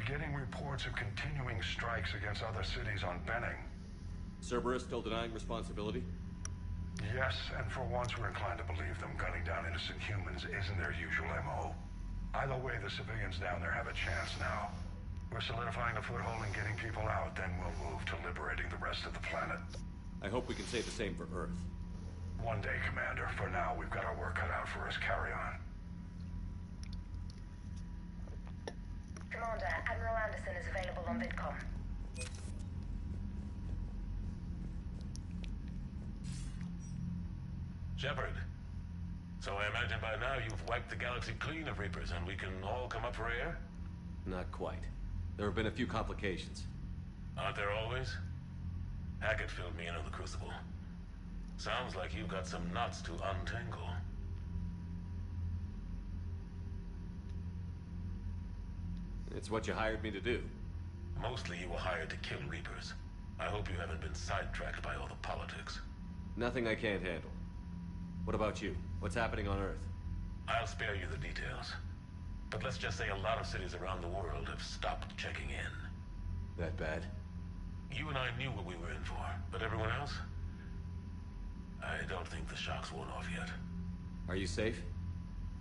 getting reports of continuing strikes against other cities on Benning. Cerberus still denying responsibility? Yes, and for once we're inclined to believe them. Gunning down innocent humans isn't their usual MO. Either way, the civilians down there have a chance now. We're solidifying a foothold and getting people out, then we'll move to liberating the rest of the planet. I hope we can say the same for Earth. One day, Commander. For now, we've got our work cut out for us. Carry on. Commander, Admiral Anderson is available on VidCom. Shepard. So I imagine by now you've wiped the galaxy clean of Reapers and we can all come up for air? Not quite. There have been a few complications. Aren't there always? Hackett filled me in on the Crucible. Sounds like you've got some knots to untangle. It's what you hired me to do. Mostly you were hired to kill Reapers. I hope you haven't been sidetracked by all the politics. Nothing I can't handle. What about you? What's happening on Earth? I'll spare you the details. But let's just say a lot of cities around the world have stopped checking in. That bad? You and I knew what we were in for, but everyone else? I don't think the shock's worn off yet. Are you safe?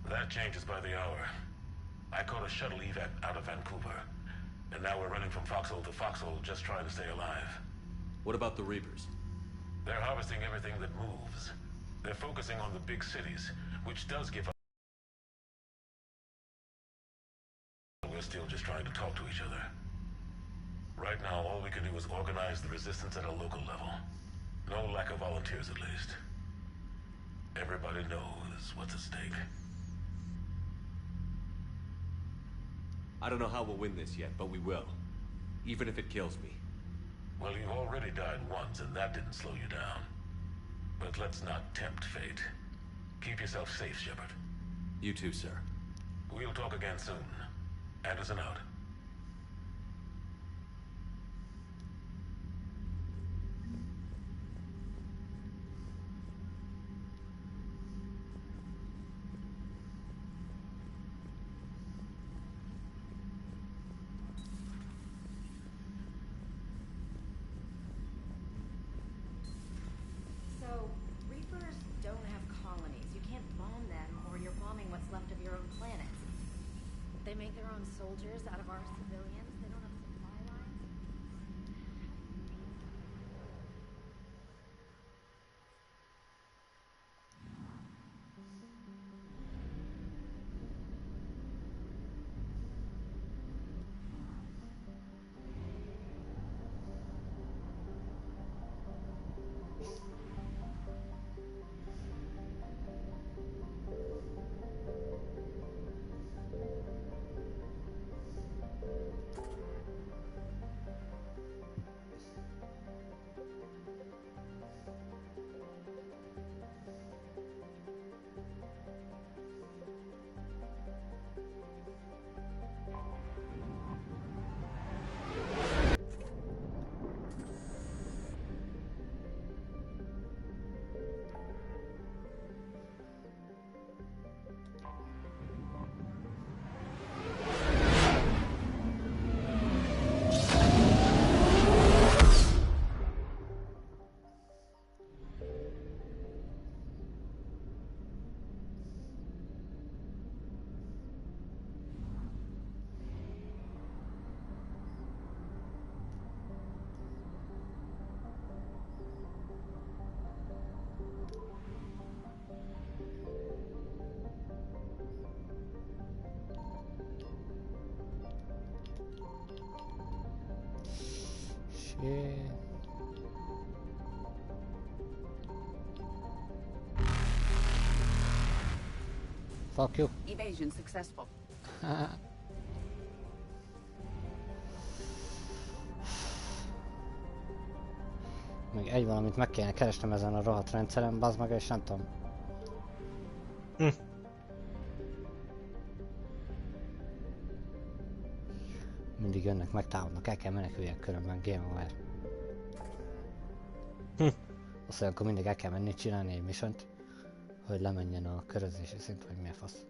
That changes by the hour. I caught a shuttle evac out of Vancouver, and now we're running from foxhole to foxhole just trying to stay alive. What about the Reapers? They're harvesting everything that moves. They're focusing on the big cities, which does give up. We're still just trying to talk to each other. Right now, all we can do is organize the resistance at a local level. No lack of volunteers, at least. Everybody knows what's at stake. I don't know how we'll win this yet, but we will. Even if it kills me. Well, you've already died once, and that didn't slow you down. But let's not tempt fate. Keep yourself safe, Shepard. You too, sir. We'll talk again soon. Anderson out. So, Reapers don't have colonies. You can't bomb them, or you're bombing what's left of your own planet. They make their own soldiers out of our civilians. They don't have supply lines. Shit. Fuck you. Evasion successful. Még egy valamit meg kéne keresnem ezen a rohadt rendszeren, bazd meg, és nem tudom. Mindig jönnek, megtámadnak, el kell meneküljek, különben game over. Azt mondja, akkor mindig el kell menni csinálni egy missiont, hogy lemenjen a körözési szint, vagy mi a fasz.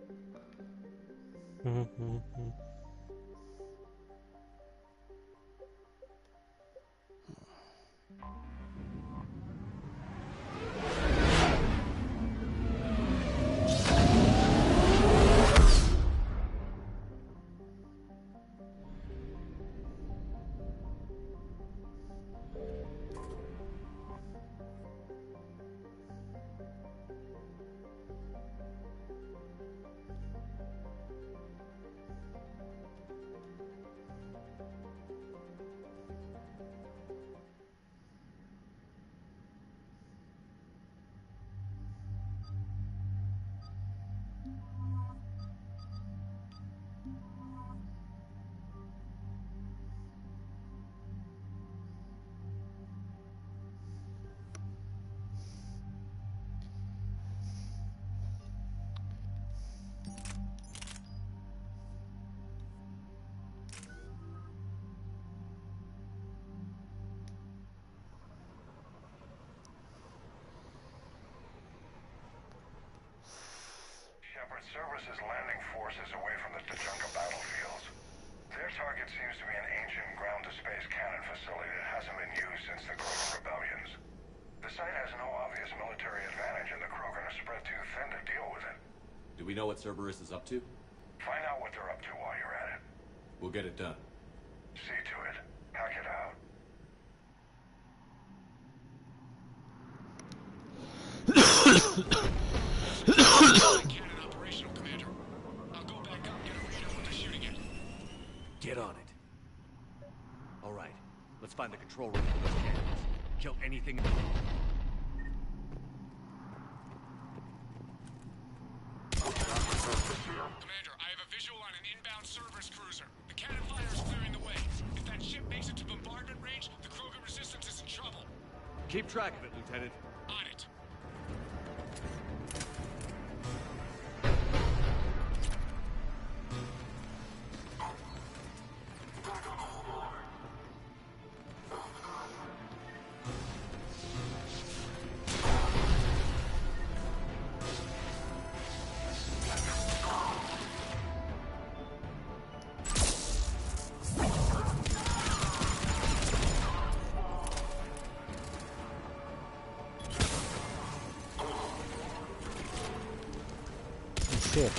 Shepard services landing forces away from the Tuchanka battlefields. Their target seems to be an ancient ground-to-space cannon facility that hasn't been used since the Krogan rebellions. The site has no obvious military advantage, and the Krogan are spread too thin to deal with it. Do we know what Cerberus is up to? Find out what they're up to while you're at it. We'll get it done. See to it. Hack it out. Cannon operational, Commander. I'll go back up and get a read on what they're shooting at. Get on it. All right. Let's find the control room for those cannons. Kill anything. Commander, I have a visual on an inbound Cerberus cruiser. The cannon fire is clearing the way. If that ship makes it to bombardment range, the Krogan resistance is in trouble. Keep track of it, Lieutenant. On it. Shit.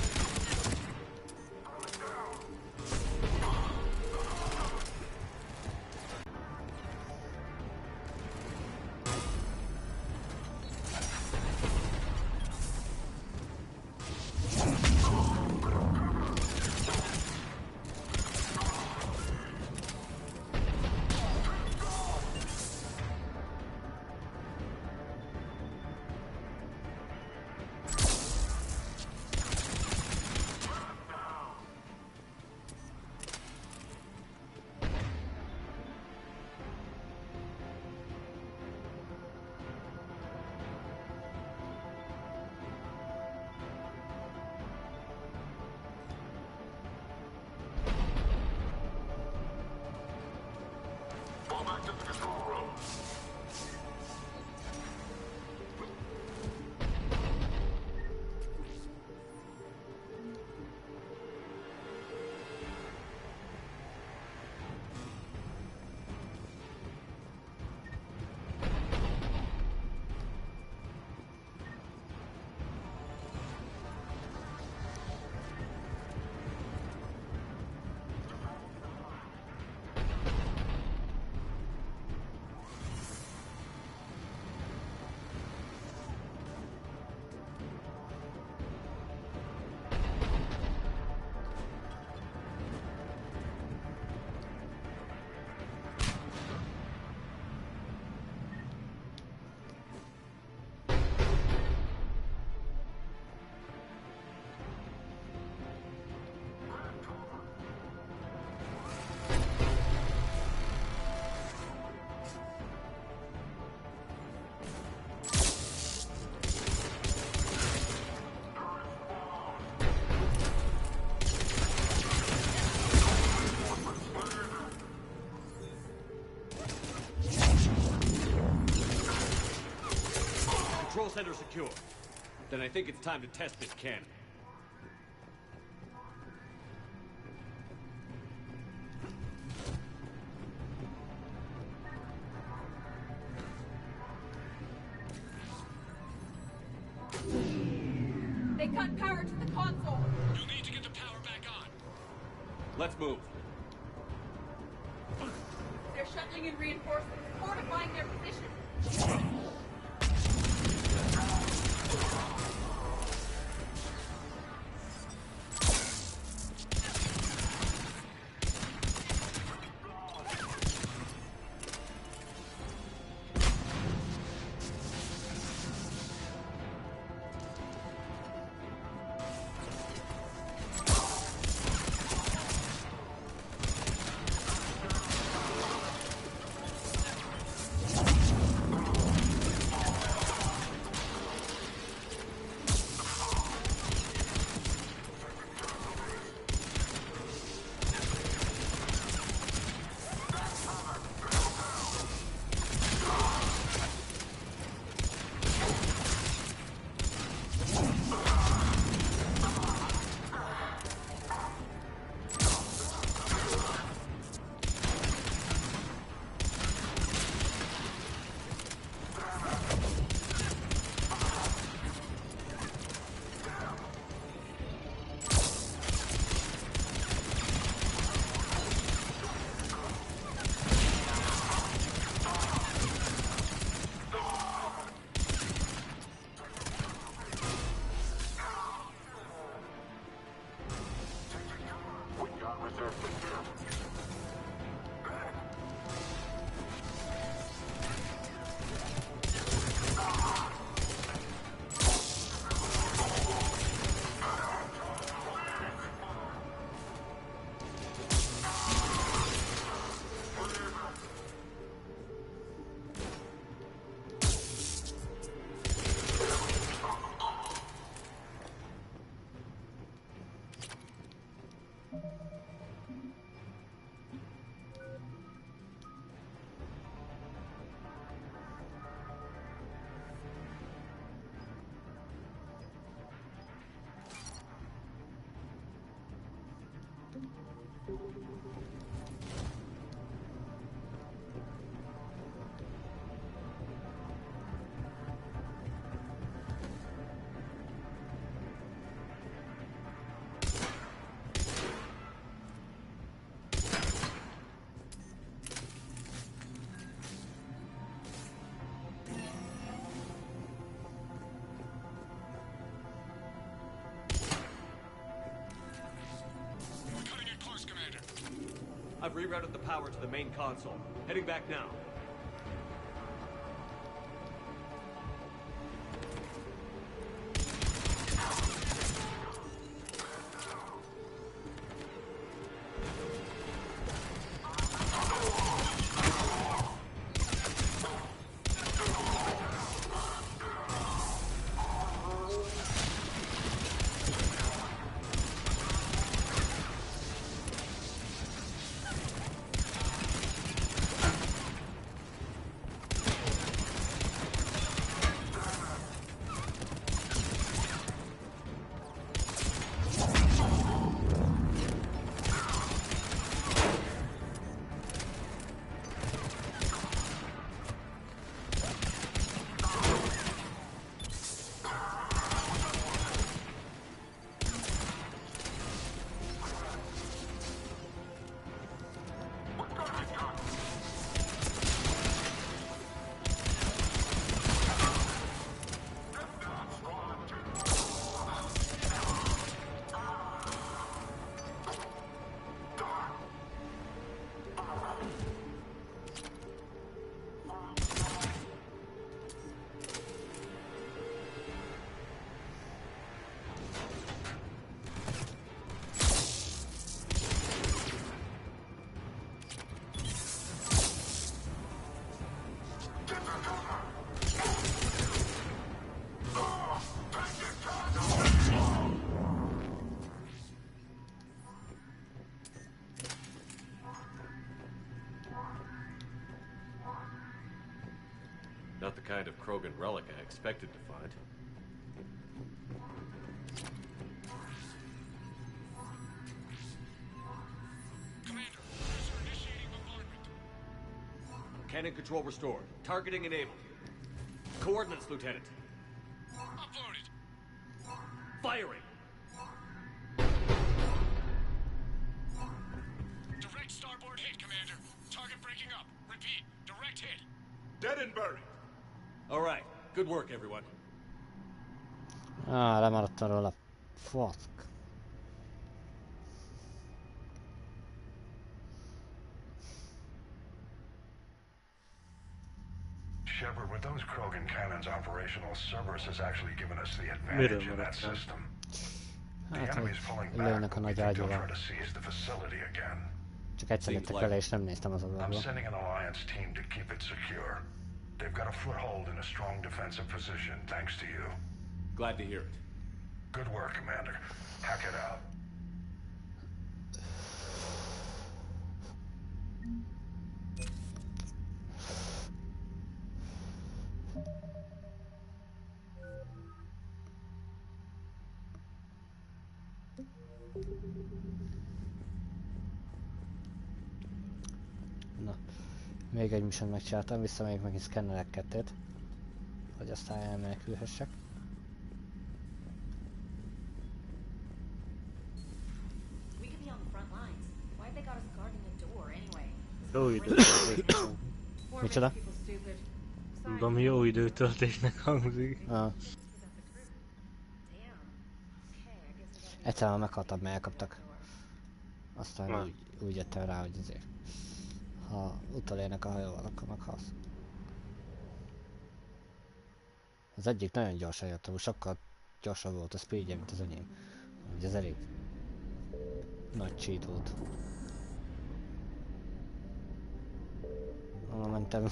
Control center secure. Then I think it's time to test this cannon. They cut power to the console. You'll need to get the power back on. Let's move. They're shuttling in reinforcements, fortifying their position. I've rerouted the power to the main console. Heading back now. Not the kind of Krogan relic I expected to find. Commander, cruiser initiating bombardment. Cannon control restored. Targeting enabled. Coordinates, Lieutenant. Uploaded. Firing! Direct starboard hit, Commander. Target breaking up. Repeat, direct hit. Dead and buried. Alright, good work, everyone. Lemaradtam róla. Fuck. Shepard, with those Krogan cannons operational, Cerberus has actually given us the advantage in that system. The Hát, hogy enemy's pulling lőnek back, a but we nagy think they'll ágyúval. try to seize the facility again. Csak egyszer jöttek vele és nem néztem az I'm ablakba. sending an Alliance team to keep it secure. They've got a foothold in a strong defensive position, thanks to you. Glad to hear it. Good work, Commander. Hack it out. Na, még egy mission megcsináltam, vissza még megint szkennerek kettőt, hogy aztán elmenekülhessek. We could be on the front lines. Why'd they got us guarding the door anyway? Jó időtöltésnek. Poor Micsoda? rich people stupid. Sorry. Mondom, jó időtöltésnek hangzik. Damn. Okay, I guess we gotta Egyszer már meghaltam, mert elkaptak. Aztán Na. úgy jöttem rá, hogy azért, ha utolérnek a hajóval, akkor meghalsz. Az egyik nagyon gyorsan jött, amúgy sokkal gyorsabb volt a speedje, mint az enyém. Úgy ez elég nagy cheat volt. Onnan mentem,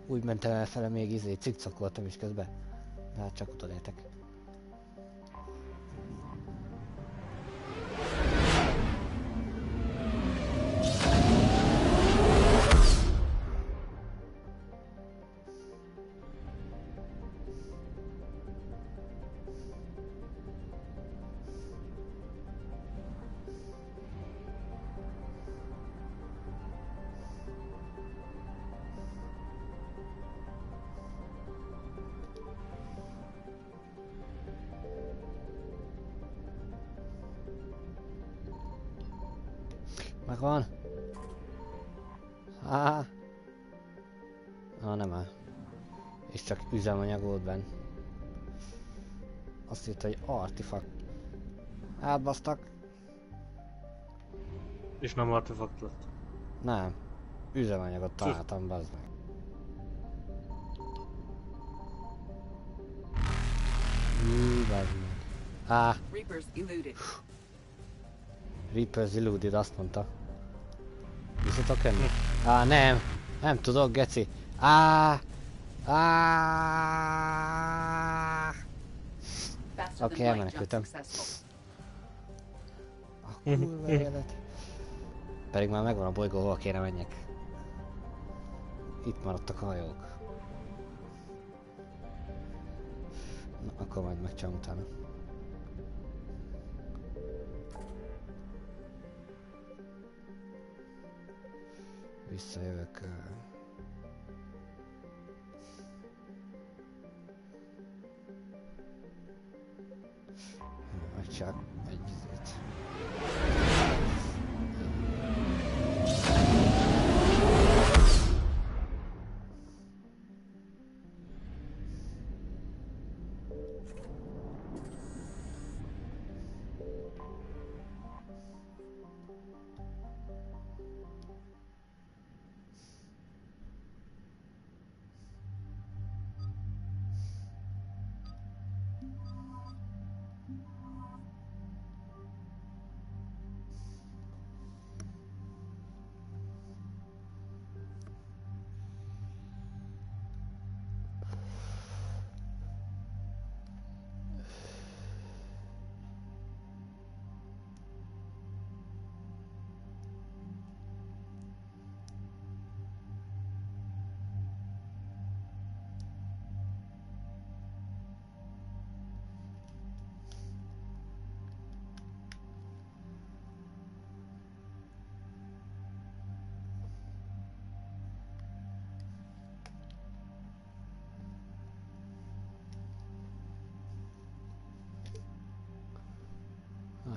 úgy mentem elfele, még cikcakoltam is közben. De hát csak utolértek. Megvan? Nem áll. És csak üzemanyag volt benn. Azt írta, hogy artifact. Átbasztak? És nem artefakt lett. Nem. Üzemanyagot találtam, bazd meg. Bazd meg. Reapers eluded. Reapers eluded, azt mondta. Vissza tudok jönni? Nem. Nem tudok, geci. Oké, elmenekültem. A kurva élet. Pedig már megvan a bolygó, hol kéne menjek. Itt maradtak a hajók. Na, akkor majd megcsinálom utána. Visszajövök. Csak egy izét.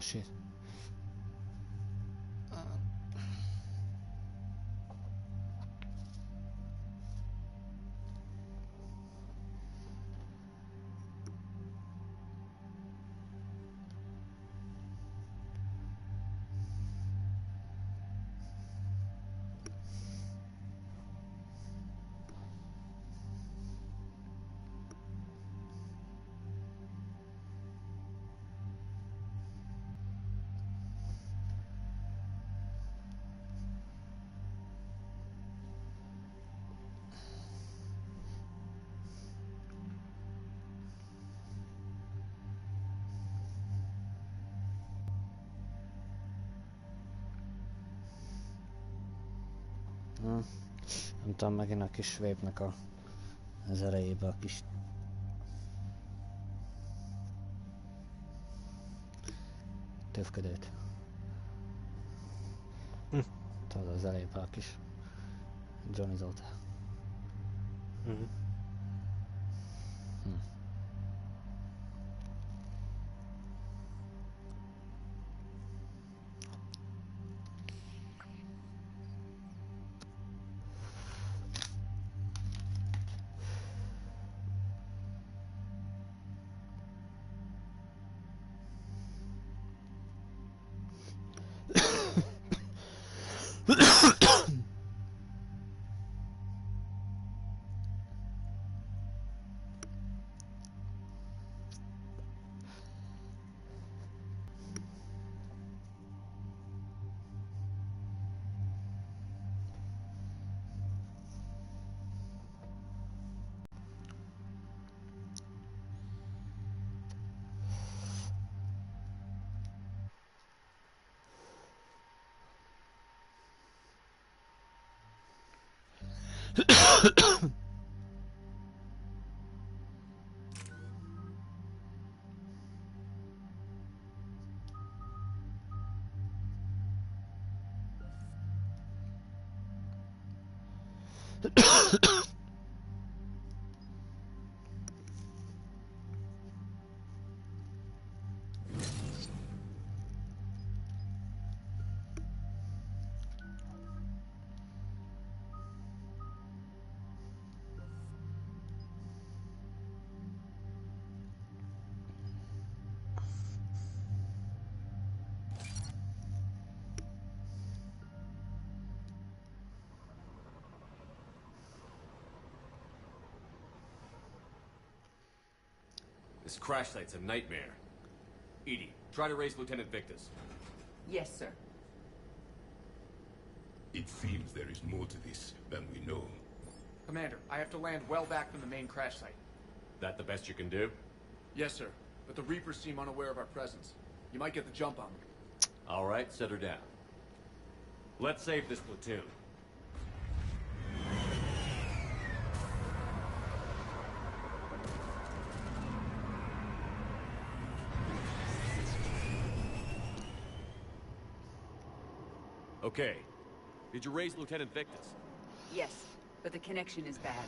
shit. Nem tudom, megint a kis vépnek az elejébe a kis... tövködőt. Tudod, az elejébe a kis... Johnny Zoltán. This crash site's a nightmare. Edie, try to raise Lieutenant Victus. Yes, sir. It seems there is more to this than we know. Commander, I have to land well back from the main crash site. That the best you can do? Yes, sir. But the Reapers seem unaware of our presence. You might get the jump on them. All right, set her down. Let's save this platoon. Okay. Did you raise Lieutenant Victus? Yes, but the connection is bad.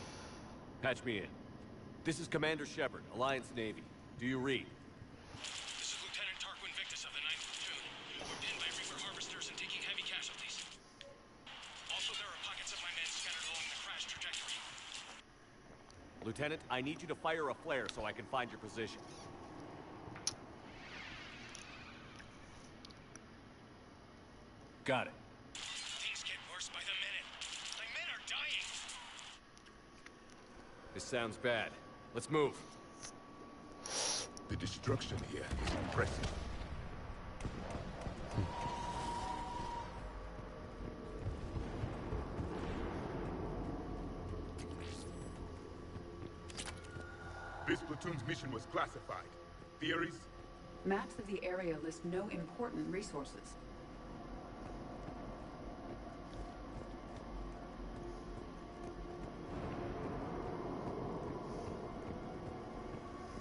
Patch me in. This is Commander Shepard, Alliance Navy. Do you read? This is Lieutenant Tarquin Victus of the 9th Platoon. We're pinned by Reaper harvesters and taking heavy casualties. Also, there are pockets of my men scattered along the crash trajectory. Lieutenant, I need you to fire a flare so I can find your position. Got it. Things get worse by the minute. My men are dying. This sounds bad. Let's move. The destruction here is impressive. This platoon's mission was classified. Theories? Maps of the area list no important resources.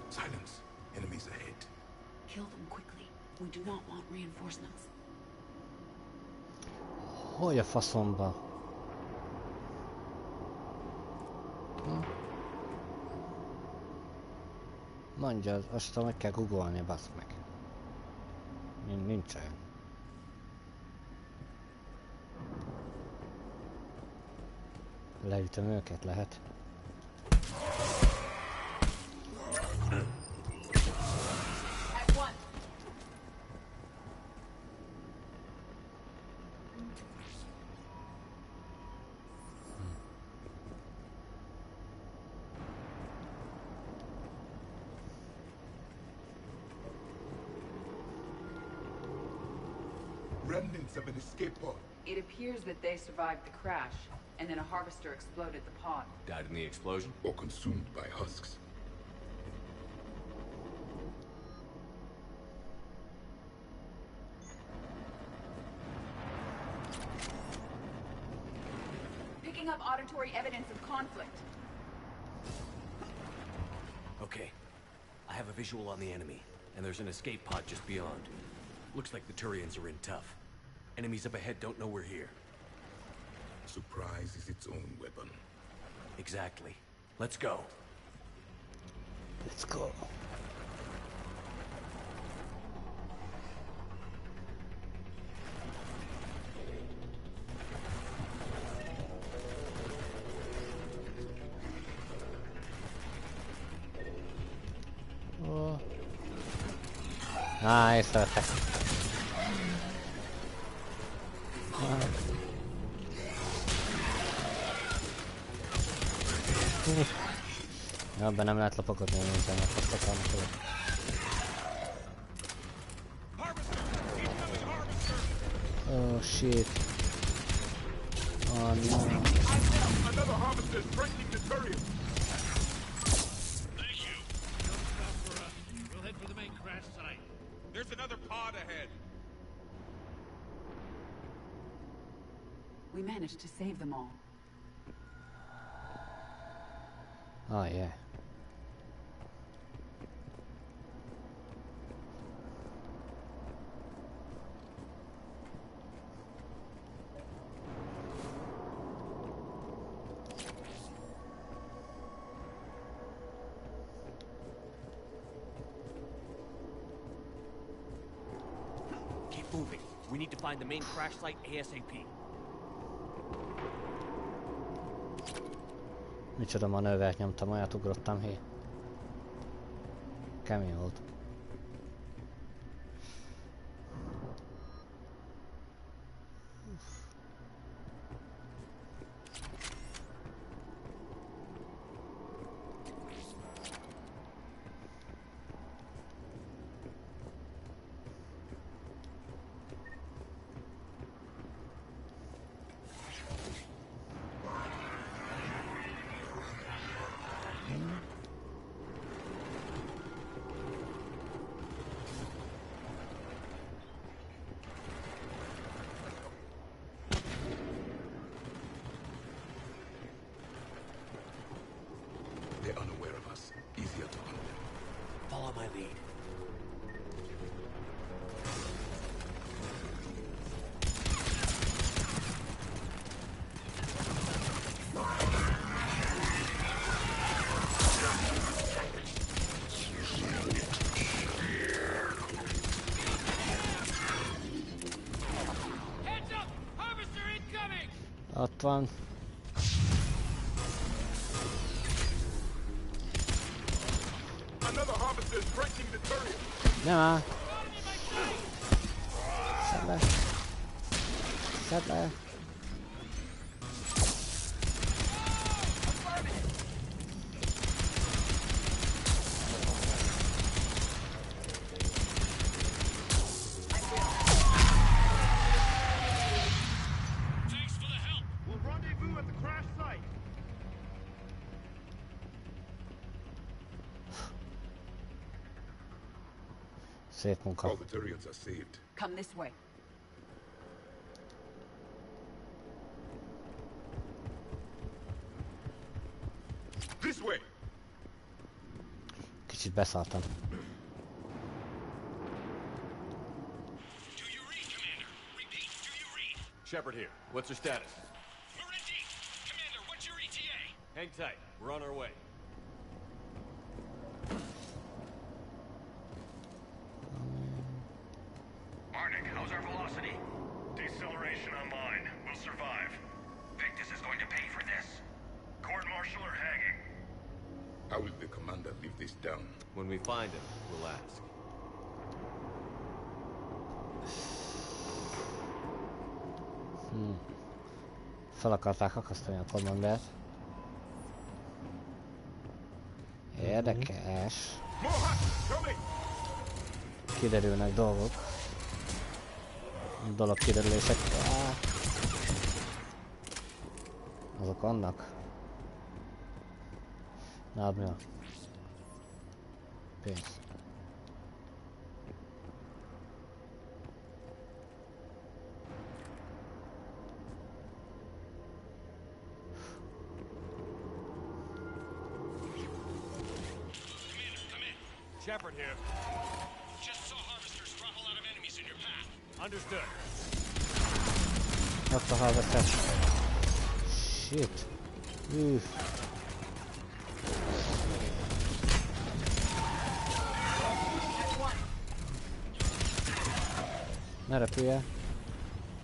Silence. Enemies ahead. Kill them quickly. We do not want reinforcements. Hogy a faszomba? Mondja, azt meg kell googolni, bassz meg. Nincsen. Leütöm őket, lehet. Remnants of an escape pod. It appears that they survived the crash, and then a harvester exploded the pod. Died in the explosion? Or consumed by husks. Picking up auditory evidence of conflict. Okay. I have a visual on the enemy, and there's an escape pod just beyond. Looks like the Turians are in tough. Enemies up ahead don't know we're here. Surprise is its own weapon. Exactly. Let's go. Let's go. Oh. Észrevettek. Ebben nem lehet lopakodni, hogy nincsenek azt akarnak oda. Oh shit. Oh no. Another harvester is threatening the Turians. Thank you. Don't stop for us. We'll head for the main crash site. There's another pod ahead. We managed to save them all. Oh yeah. Keep moving. We need to find the main crash site ASAP. Micsoda manővert nyomtam, olyat ugrottam, hé. Kemény volt. They're unaware of us. Easier to hunt them. Follow my lead. Heads up! Harvester incoming! Ott van. Another harvester is threatening the Turians. Nem áll. Szedd le. Szedd le. Thanks for the help. We'll rendezvous at the crash site. Szép munka. All the Turians are saved. Come this way. This way. Kicsit beszálltam. Do you read, Commander? Repeat, do you read? Shepard here. What's your status? We're in deep. Commander, what's your ETA? Hang tight. We're on our way. that leave this down. When we find him, we'll ask. Fel akarták akasztani a kommandert. Érdekes. Kiderülnek dolgok. Dolog kiderülések. Azok vannak. Na, mi van? Pénz. Shepard here. Just saw harvesters drop a lot of enemies in your path. Understood. What's the harvester? Shit. Oof. Not up here.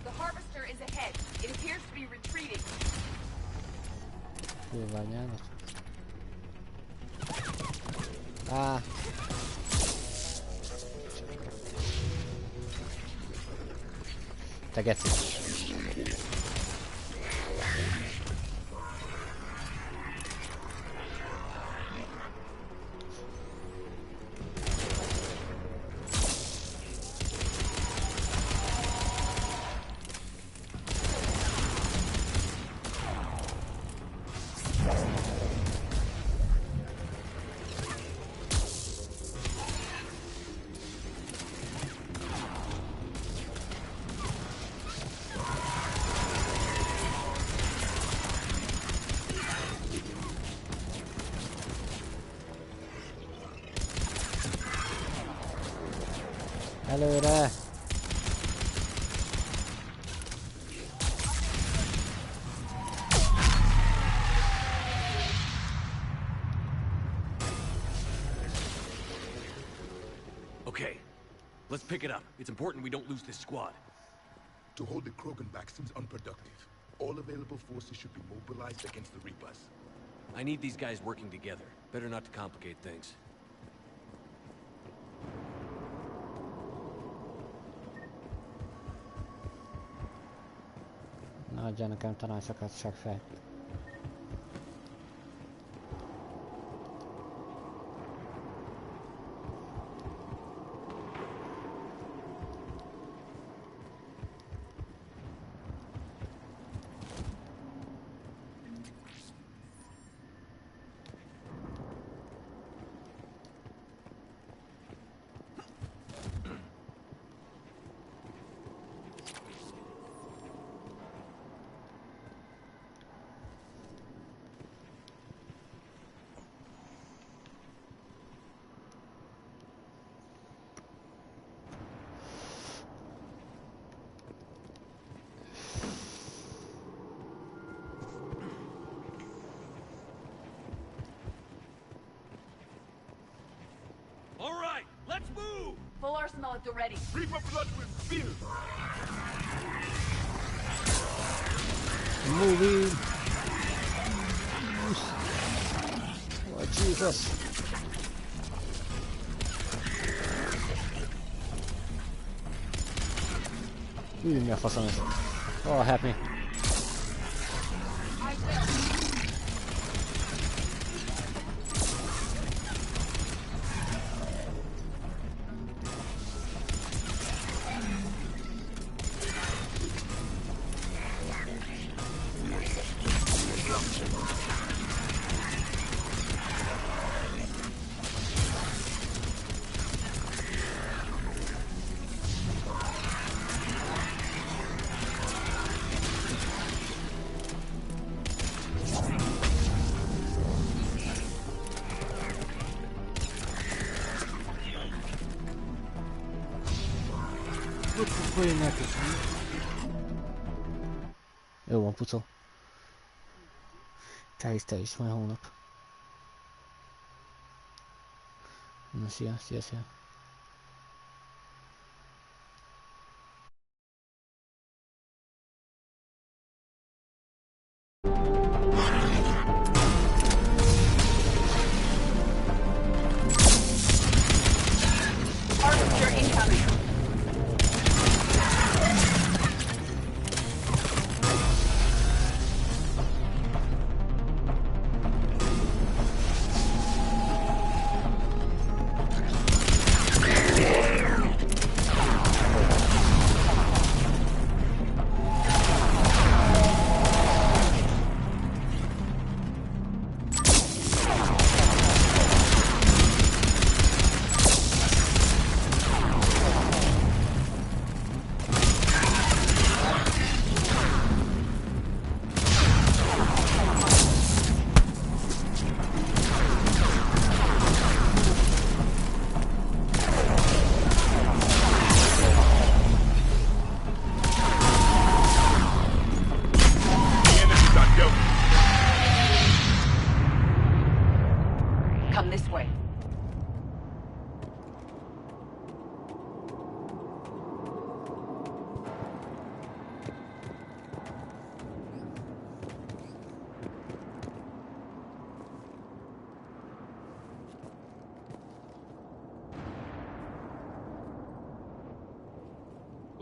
The harvester is ahead. It appears to be retreating. Ah. Te geci. Előre! Okay, let's pick it up. It's important we don't lose this squad. To hold the Krogan back seems unproductive. All available forces should be mobilized against the Reapers. I need these guys working together. Better not to complicate things. Na, adja nekem tanácsokat, seggfej. All right, let's move! Full arsenal at the ready. Reaper blood with spear! Moving! Oh, Jesus! Mi a faszom ez? Oh, help me! Jó van, pucó. Te is, majd hónap. Na, szia.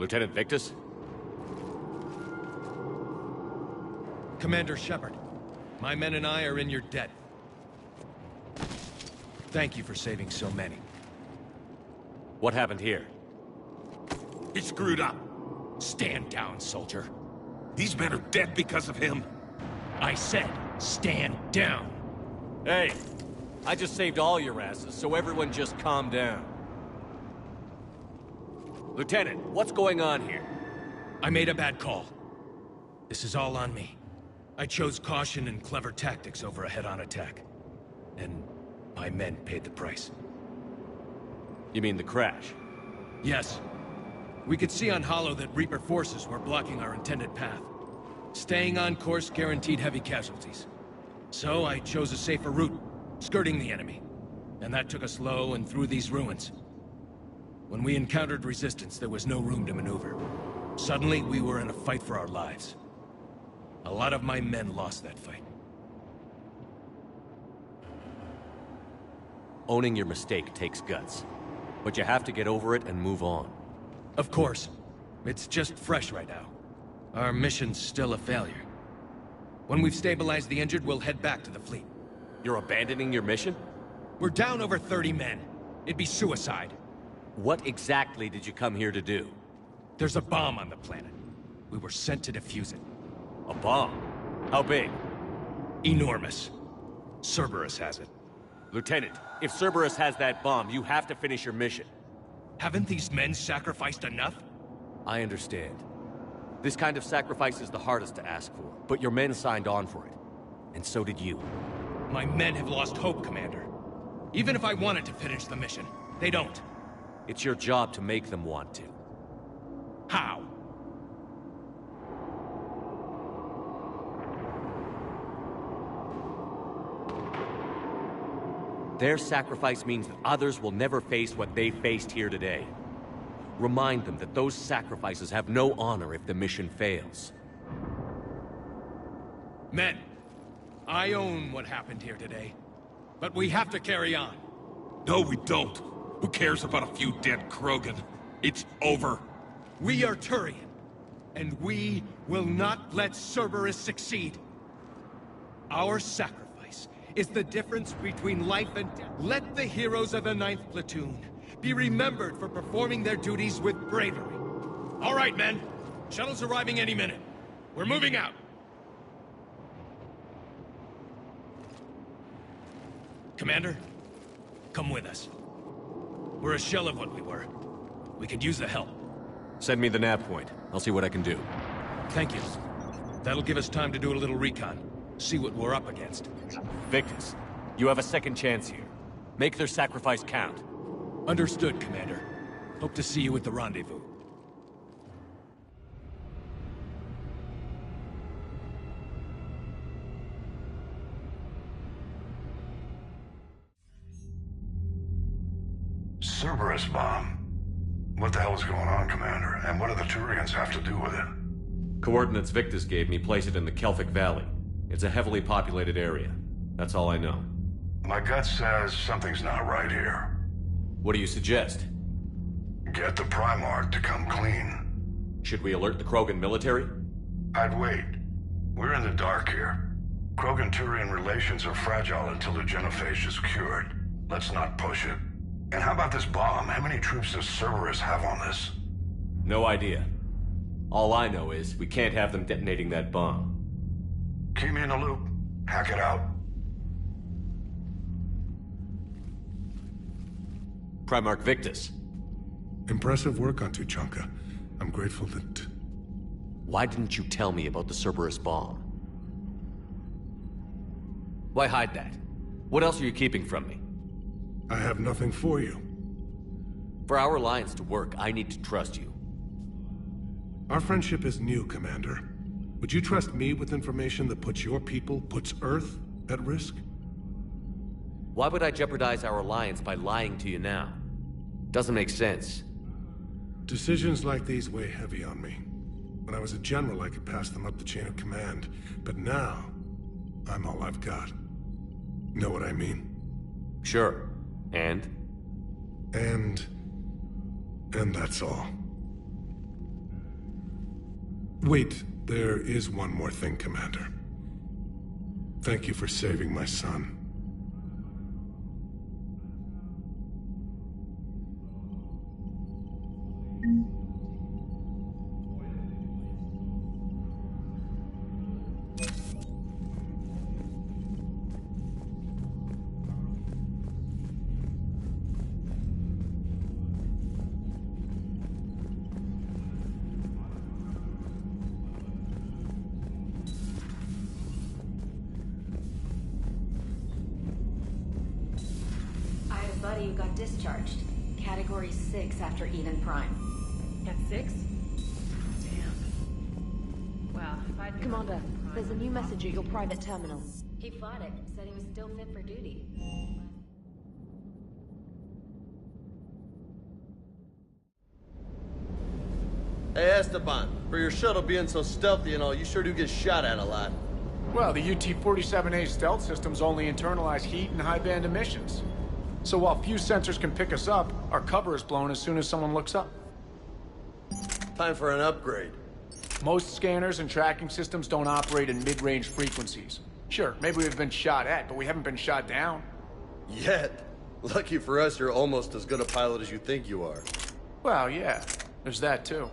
Lieutenant Victus? Commander Shepard, my men and I are in your debt. Thank you for saving so many. What happened here? He screwed up. Stand down, soldier. These men are dead because of him. I said, stand down. Hey, I just saved all your asses, so everyone just calm down. Lieutenant, what's going on here? I made a bad call. This is all on me. I chose caution and clever tactics over a head-on attack. And my men paid the price. You mean the crash? Yes. We could see on Hollow that Reaper forces were blocking our intended path. Staying on course guaranteed heavy casualties. So I chose a safer route, skirting the enemy. And that took us low and through these ruins. When we encountered resistance, there was no room to maneuver. Suddenly, we were in a fight for our lives. A lot of my men lost that fight. Owning your mistake takes guts. But you have to get over it and move on. Of course. It's just fresh right now. Our mission's still a failure. When we've stabilized the injured, we'll head back to the fleet. You're abandoning your mission? We're down over 30 men. It'd be suicide. What exactly did you come here to do? There's a bomb on the planet. We were sent to defuse it. A bomb? How big? Enormous. Cerberus has it. Lieutenant, if Cerberus has that bomb, you have to finish your mission. Haven't these men sacrificed enough? I understand. This kind of sacrifice is the hardest to ask for, but your men signed on for it. And so did you. My men have lost hope, Commander. Even if I wanted to finish the mission, they don't. It's your job to make them want to. How? Their sacrifice means that others will never face what they faced here today. Remind them that those sacrifices have no honor if the mission fails. Men, I own what happened here today. But we have to carry on. No, we don't. Who cares about a few dead Krogan? It's over. We are Turian, and we will not let Cerberus succeed. Our sacrifice is the difference between life and death. Let the heroes of the 9th Platoon be remembered for performing their duties with bravery. All right, men. Shuttle's arriving any minute. We're moving out. Commander, come with us. We're a shell of what we were. We could use the help. Send me the nav point. I'll see what I can do. Thank you. That'll give us time to do a little recon. See what we're up against. Victus, you have a second chance here. Make their sacrifice count. Understood, Commander. Hope to see you at the rendezvous. Cerberus bomb. What the hell is going on, Commander? And what do the Turians have to do with it? Coordinates Victus gave me place it in the Kelphic Valley. It's a heavily populated area. That's all I know. My gut says something's not right here. What do you suggest? Get the Primarch to come clean. Should we alert the Krogan military? I'd wait. We're in the dark here. Krogan-Turian relations are fragile until the genophage is cured. Let's not push it. And how about this bomb? How many troops does Cerberus have on this? No idea. All I know is we can't have them detonating that bomb. Keep me in the loop. Hack it out. Primarch Victus. Impressive work on Tuchanka. I'm grateful that... Why didn't you tell me about the Cerberus bomb? Why hide that? What else are you keeping from me? I have nothing for you. For our alliance to work, I need to trust you. Our friendship is new, Commander. Would you trust me with information that puts your people, puts Earth, at risk? Why would I jeopardize our alliance by lying to you now? Doesn't make sense. Decisions like these weigh heavy on me. When I was a general, I could pass them up the chain of command. But now, I'm all I've got. Know what I mean? Sure. And that's all. Wait, there is one more thing, Commander. Thank you for saving my son. I had a buddy who got discharged. Category 6 after Eden Prime. At 6? Damn. Well, if I'd... Commander, there's a new message at your private terminal. He fought it, said he was still fit for duty. Hey Esteban, for your shuttle being so stealthy and all, you sure do get shot at a lot. Well, the UT-47A stealth systems only internalize heat and high-band emissions. So while few sensors can pick us up, our cover is blown as soon as someone looks up. Time for an upgrade. Most scanners and tracking systems don't operate in mid-range frequencies. Sure, maybe we've been shot at, but we haven't been shot down. Yet. Lucky for us, you're almost as good a pilot as you think you are. Well, yeah. There's that, too.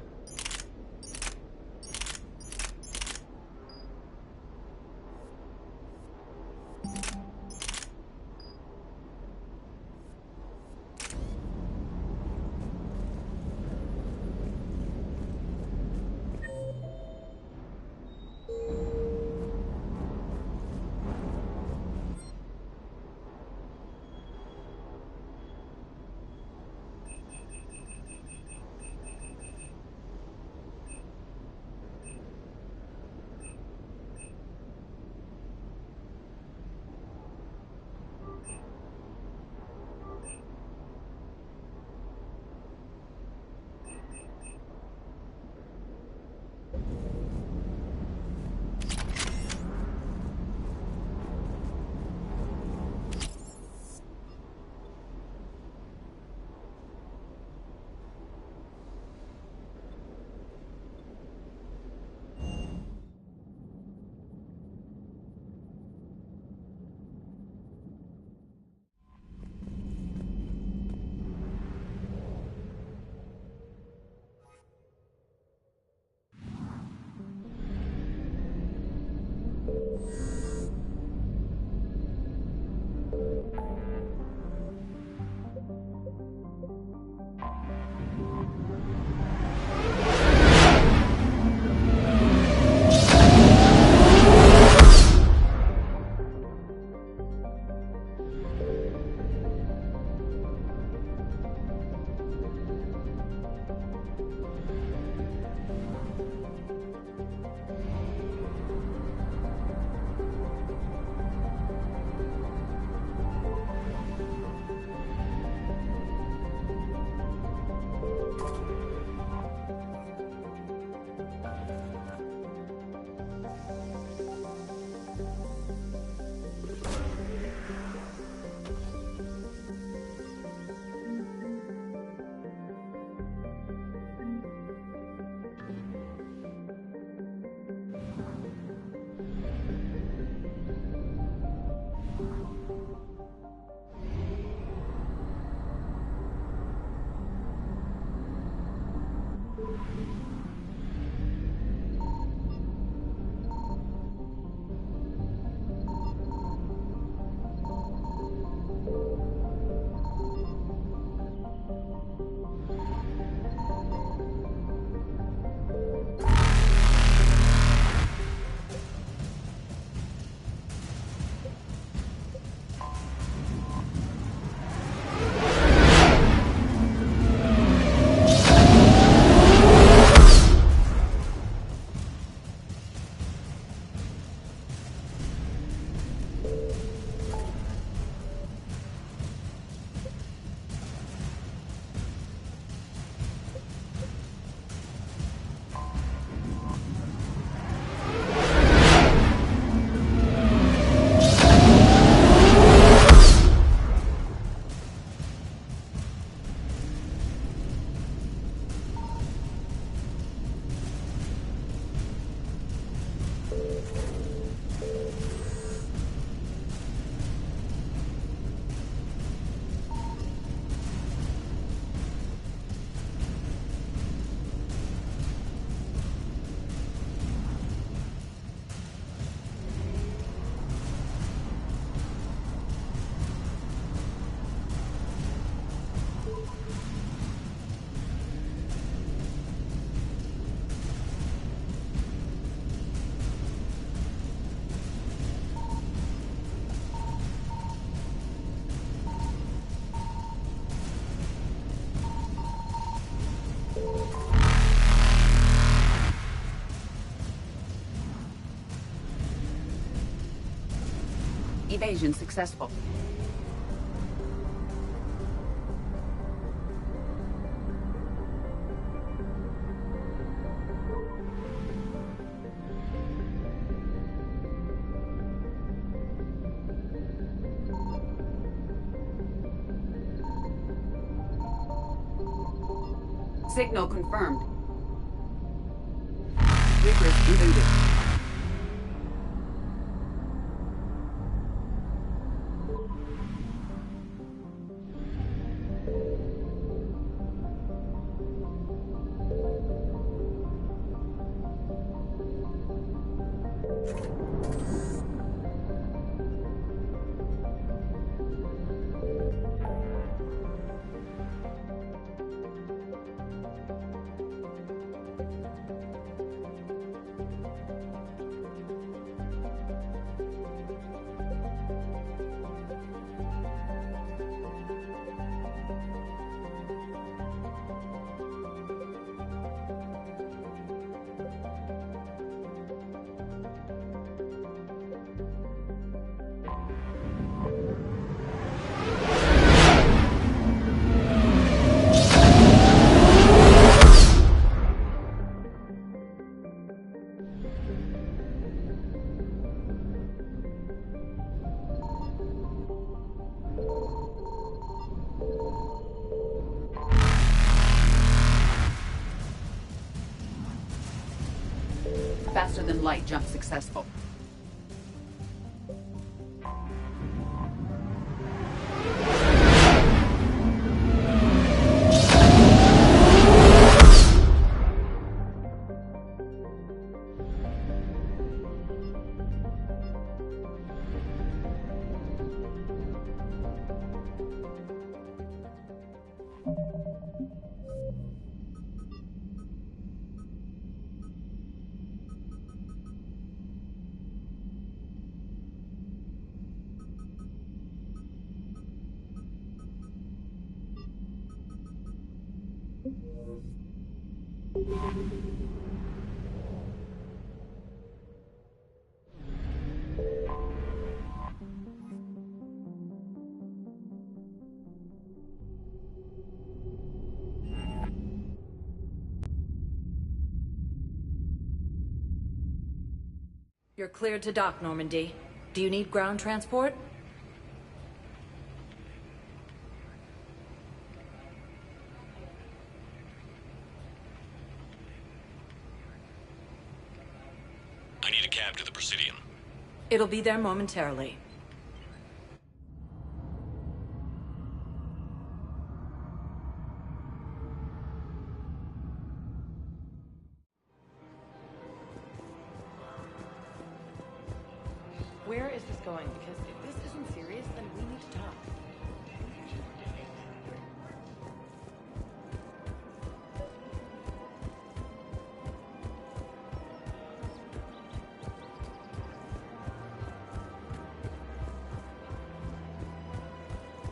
Evasion successful. Signal confirmed. Reapers eluded. Faster than light jump successful. You're cleared to dock, Normandy. Do you need ground transport? I need a cab to the Presidium. It'll be there momentarily. Where is this going? Because if this isn't serious, then we need to talk.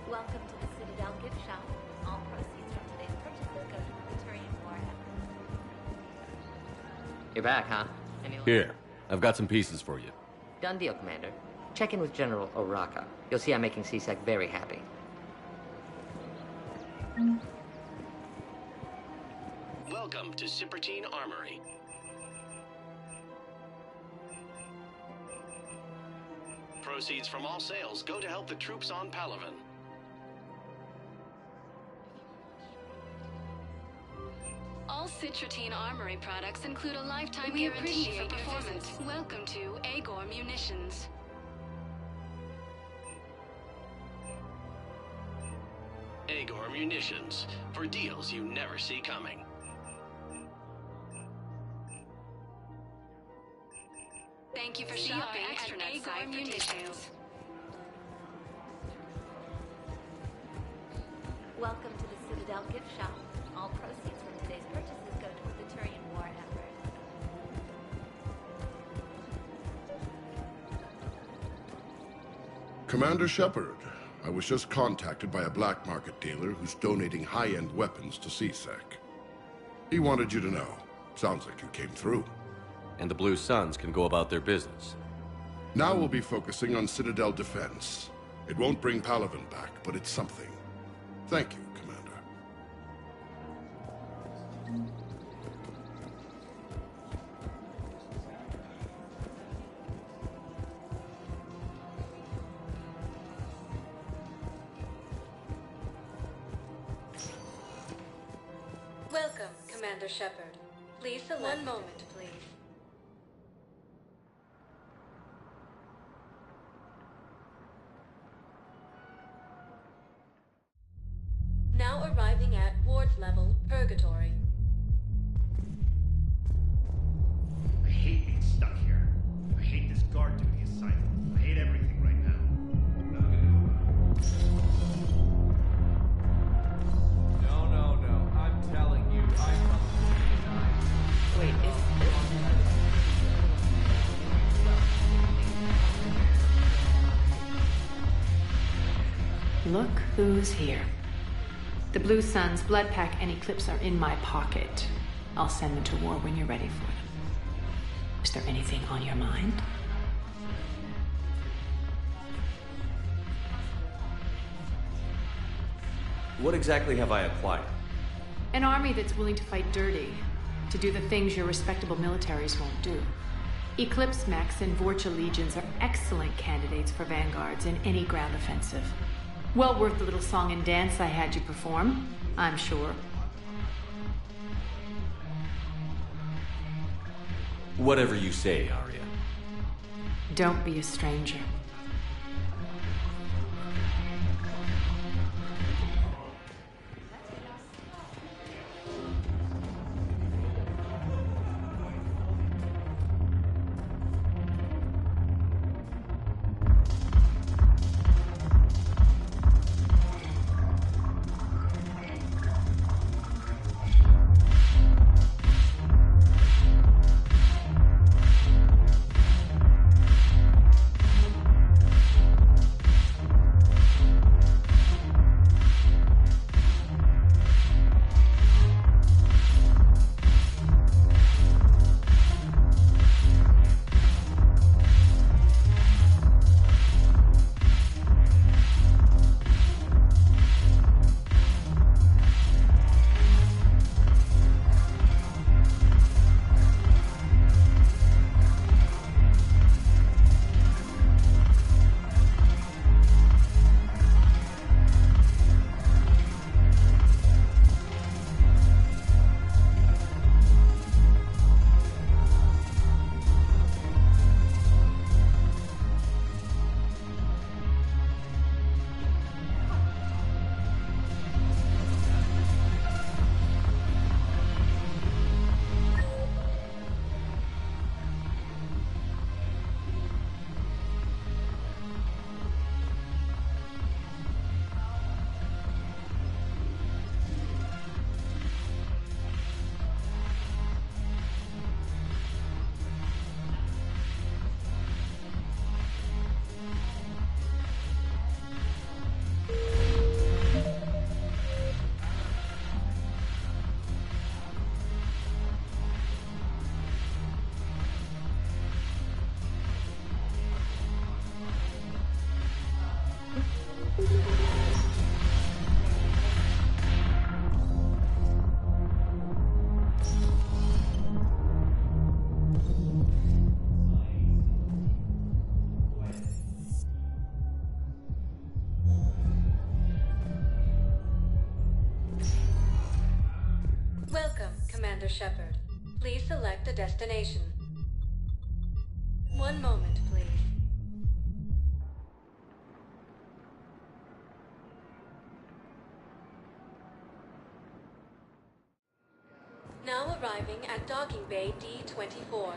Welcome to the Citadel gift shop. All proceeds from today's purchases go to the Turian War effort. You're back, huh? Here, I've got some pieces for you. Done deal, Commander. Check in with General Oraka. You'll see I'm making C-Sec very happy. Welcome to Cipertine Armory. Proceeds from all sales go to help the troops on Palaven. All Citrotine Armory products include a lifetime guarantee for performance. Welcome to Agor Munitions. Agor Munitions, for deals you never see coming. Thank you for shopping at Agor Munitions. Welcome to the Citadel gift shop. All proceeds from today's purchases go toward the Turian War effort. Commander Shepard, I was just contacted by a black market dealer who's donating high-end weapons to C-Sec. He wanted you to know. Sounds like you came through. And the Blue Suns can go about their business. Now we'll be focusing on Citadel defense. It won't bring Palaven back, but it's something. Thank you, Commander. Welcome, Commander Shepard. Please select. One moment, please. Now arriving at Ward's level, Purgatory. I hate being stuck here. I hate this guard duty assignment. I hate everything right now. No. I'm telling you, Wait, Look who's here. The Blue Suns, Blood Pack, and Eclipse are in my pocket. I'll send them to war when you're ready for them. Is there anything on your mind? What exactly have I acquired? An army that's willing to fight dirty, to do the things your respectable militaries won't do. Eclipse Mechs and Vorcha Legions are excellent candidates for vanguards in any ground offensive. Well worth the little song and dance I had you perform, I'm sure. Whatever you say, Arya. Don't be a stranger. Commander Shepard. Please select a destination. One moment, please. Now arriving at Docking Bay D-24.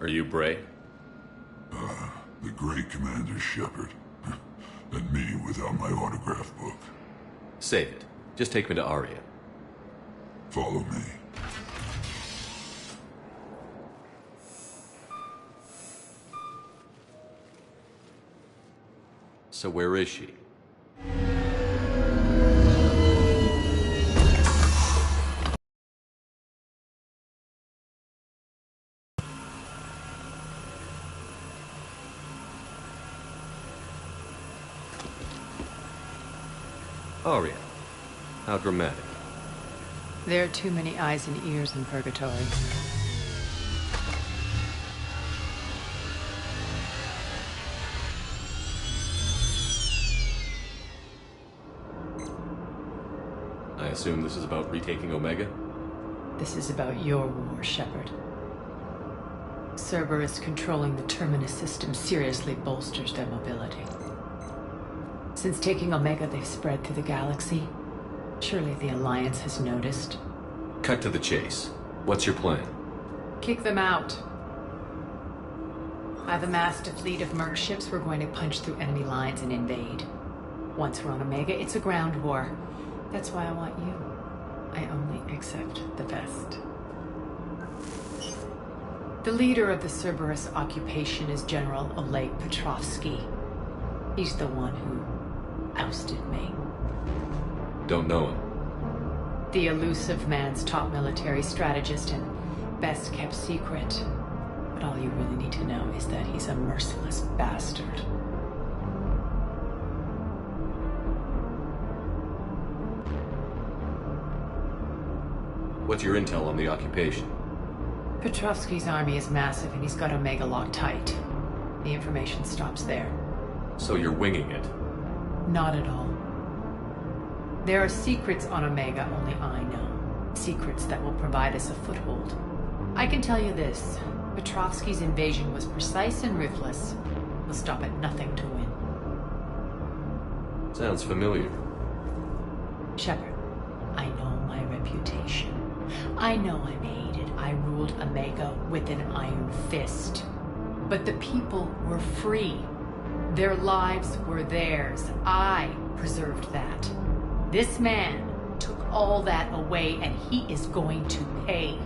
Are you Bray? The great Commander Shepard. And me without my autograph book. Save it. Just take me to Aria. Follow me. So where is she? Aria. How dramatic. There are too many eyes and ears in Purgatory. I assume this is about retaking Omega? This is about your war, Shepard. Cerberus controlling the Terminus system seriously bolsters their mobility. Since taking Omega, they've spread through the galaxy. Surely the Alliance has noticed. Cut to the chase. What's your plan? Kick them out. I've amassed a fleet of merc ships. We're going to punch through enemy lines and invade. Once we're on Omega, it's a ground war. That's why I want you. I only accept the best. The leader of the Cerberus occupation is General Oleg Petrovsky. He's the one who ousted me. Don't know him. The elusive man's top military strategist and best kept secret. But all you really need to know is that he's a merciless bastard. What's your intel on the occupation? Petrovsky's army is massive and he's got Omega locked tight. The information stops there. So you're winging it? Not at all. There are secrets on Omega only I know. Secrets that will provide us a foothold. I can tell you this. Petrovsky's invasion was precise and ruthless. He'll stop at nothing to win. Sounds familiar. Shepard, I know my reputation. I know I'm hated. I ruled Omega with an iron fist. But the people were free. Their lives were theirs. I preserved that. This man took all that away, and he is going to pay.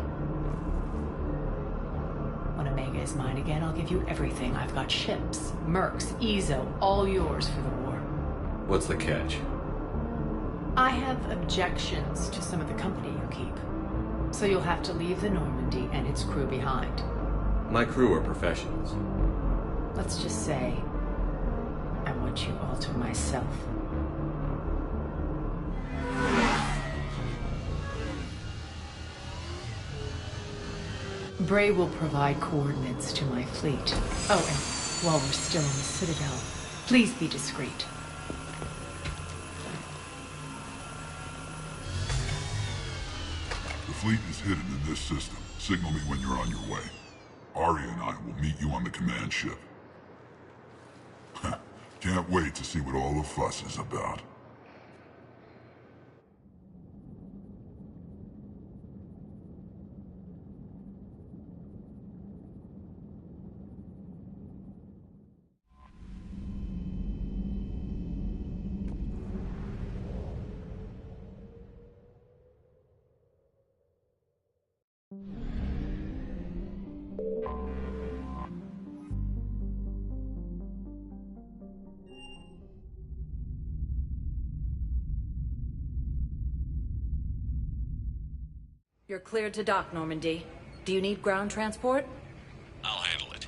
When Omega is mine again, I'll give you everything. I've got ships, mercs, Ezo, all yours for the war. What's the catch? I have objections to some of the company you keep. So you'll have to leave the Normandy and its crew behind. My crew are professionals. Let's just say, I want you all to myself. Bray will provide coordinates to my fleet. Oh, and while we're still in the Citadel, please be discreet. The fleet is hidden in this system. Signal me when you're on your way. Aria and I will meet you on the command ship. Can't wait to see what all the fuss is about. You're cleared to dock, Normandy. Do you need ground transport? I'll handle it.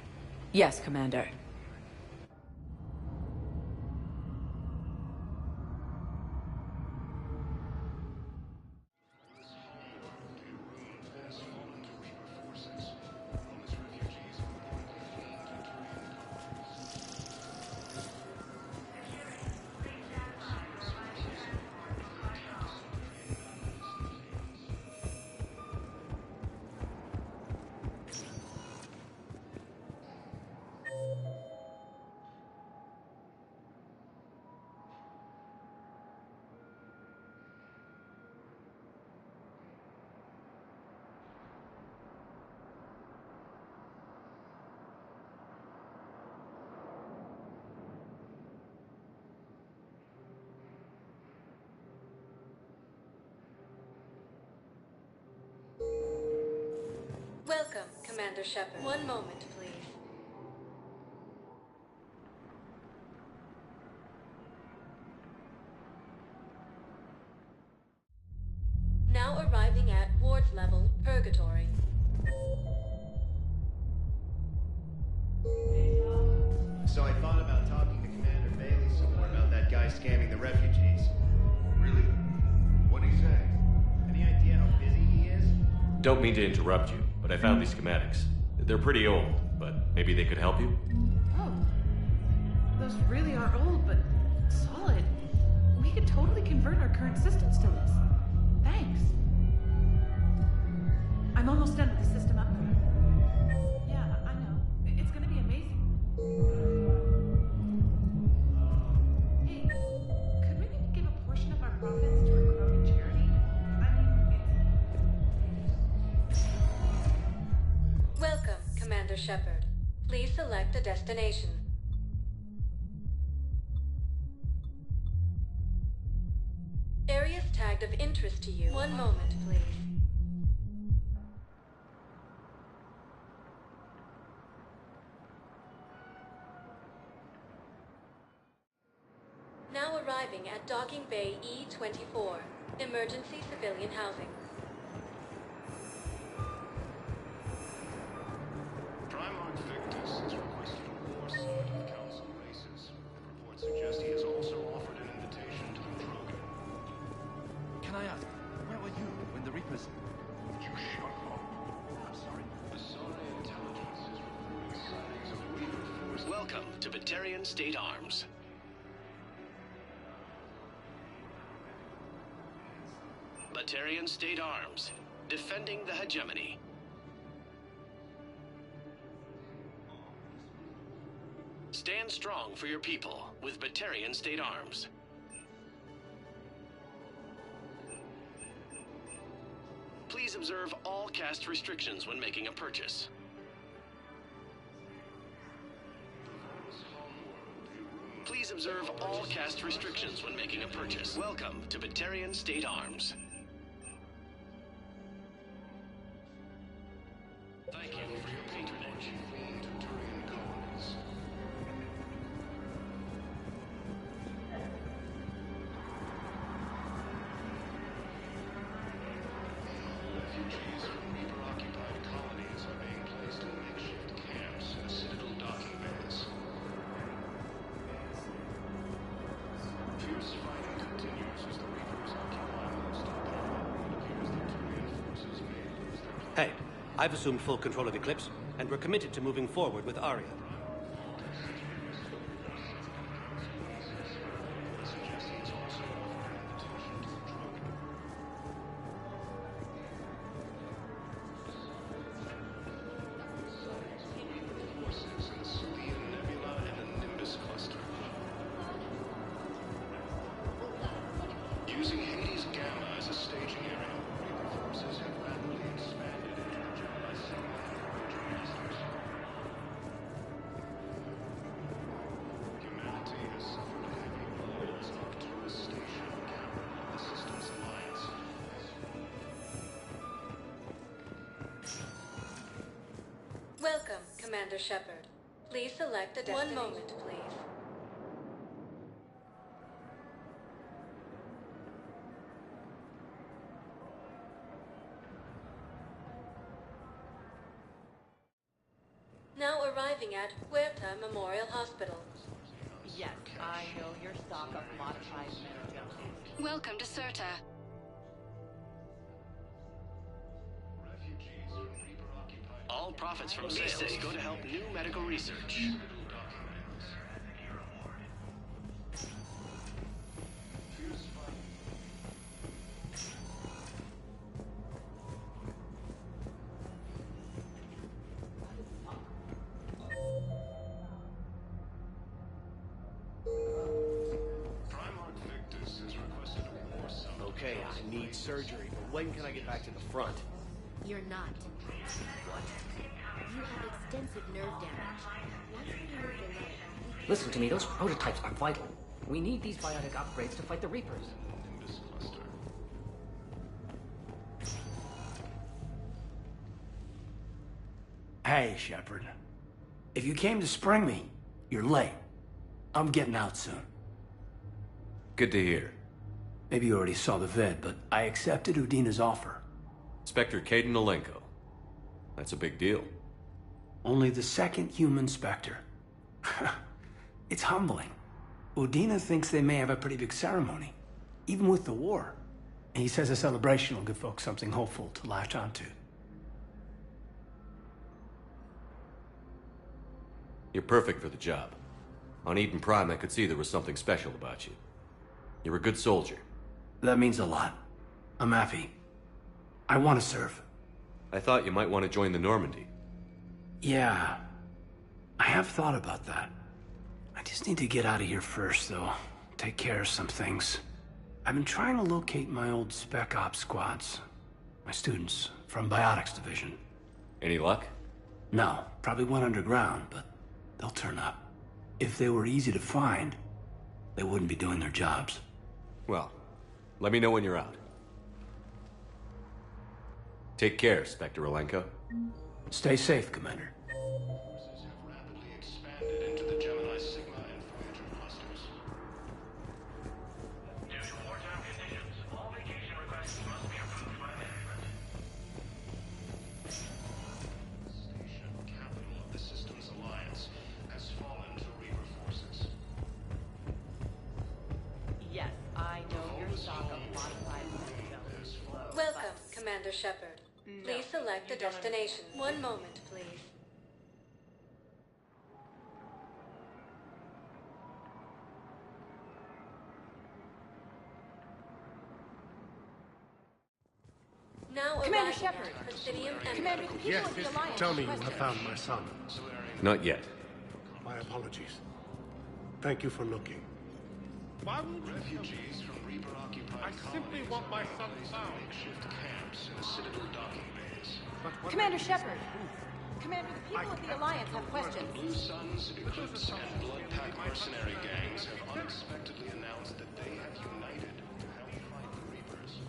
Yes, Commander. Welcome, Commander Shepard. One moment, please. Now arriving at ward level, Purgatory. So I thought about talking to Commander Bailey some more about that guy scamming the refugees. Really? What'd he say? Any idea how busy he is? Don't mean to interrupt you, but I found these schematics. They're pretty old, but maybe they could help you? Oh. Those really are old, but solid. We could totally convert our current systems to this. Thanks. I'm almost done with the system upgrade. Yeah, I know. It's gonna be amazing. Hey, could we maybe give a portion of our profits to a Krogan charity? Welcome, Commander Shepard. Please select a destination. Areas tagged of interest to you. One moment, please. Now arriving at Docking Bay E-24, emergency civilian housing. Primarch Victus has requested a war summit of Council races. Reports suggest he has also offered an invitation to the Krogan. Can I ask, where were you when the Reapers... You shut up. I'm sorry. The Sonai intelligence is reporting sightings of Reaper force. Welcome to Batarian State Arms. Batarian State Arms, defending the hegemony. Stand strong for your people with Batarian State Arms. Please observe all caste restrictions when making a purchase. Please observe all caste restrictions when making a purchase. Welcome to Batarian State Arms. Thank you for your patronage. Refugees from Reaper-occupied colonies are being placed in makeshift camps in the Citadel docking bays. Fierce fighting continues as the Reapers occupy most of the island. It appears the Turian forces may lose their place. Hey, I've assumed full control of Eclipse, and we're committed to moving forward with Aria. Using Hades Gamma as a staging area, Reaper forces have rapidly expanded into the generalized segment of Major Masters. Humanity has suffered heavy blows on Arcturus Station, capital of the Systems Alliance. Welcome, Commander Shepard. Please select a destination. One moment, please. Now arriving at Huerta Memorial Hospital. Yes, I know your stock of modified medical. Welcome to Serta. All profits from sales go to help new medical research. Okay, I need surgery, but when can I get back to the front? You're not. What? You have extensive nerve damage. Once we remove the leg, Listen to me, those prototypes are vital. We need these biotic upgrades to fight the Reapers. Hey, Shepard. If you came to spring me, you're late. I'm getting out soon. Good to hear. Maybe you already saw the vid, but I accepted Udina's offer. Inspector Kaidan Alenko. That's a big deal. Only the second human Spectre. It's humbling. Udina thinks they may have a pretty big ceremony, even with the war. And he says a celebration will give folks something hopeful to latch onto. You're perfect for the job. On Eden Prime, I could see there was something special about you. You're a good soldier. That means a lot. I'm happy. I want to serve. I thought you might want to join the Normandy. Yeah. I have thought about that. I just need to get out of here first, though. Take care of some things. I've been trying to locate my old Spec Ops squads. My students from Biotics Division. Any luck? No. Probably went underground, but they'll turn up. If they were easy to find, they wouldn't be doing their jobs. Well, let me know when you're out. Take care, Spectre Alenko. Stay safe, Commander. Forces have rapidly expanded into the Gemini Sigma and Voyager clusters. Due to wartime conditions, all vacation requests must be approved by management. Station capital of the system's alliance has fallen to Reaver forces. Yes, I know your stock of modified metagels. Welcome, Commander Shepard. Please select a destination. One moment, please. Now Commander arriving Shepard. at Presidium Commander, the people of the Alliance Tell me you requested- have found my son. Not yet. My apologies. Thank you for looking. Refugees from Reaper-occupied simply want my son found. Makeshift camps in Citadel docking bays. Commander Shepard. Commander, the people of the Alliance have questions. Blue Suns, Eclipse, and Bloodpack mercenary gangs have unexpectedly announced that they have united to help fight the Reapers.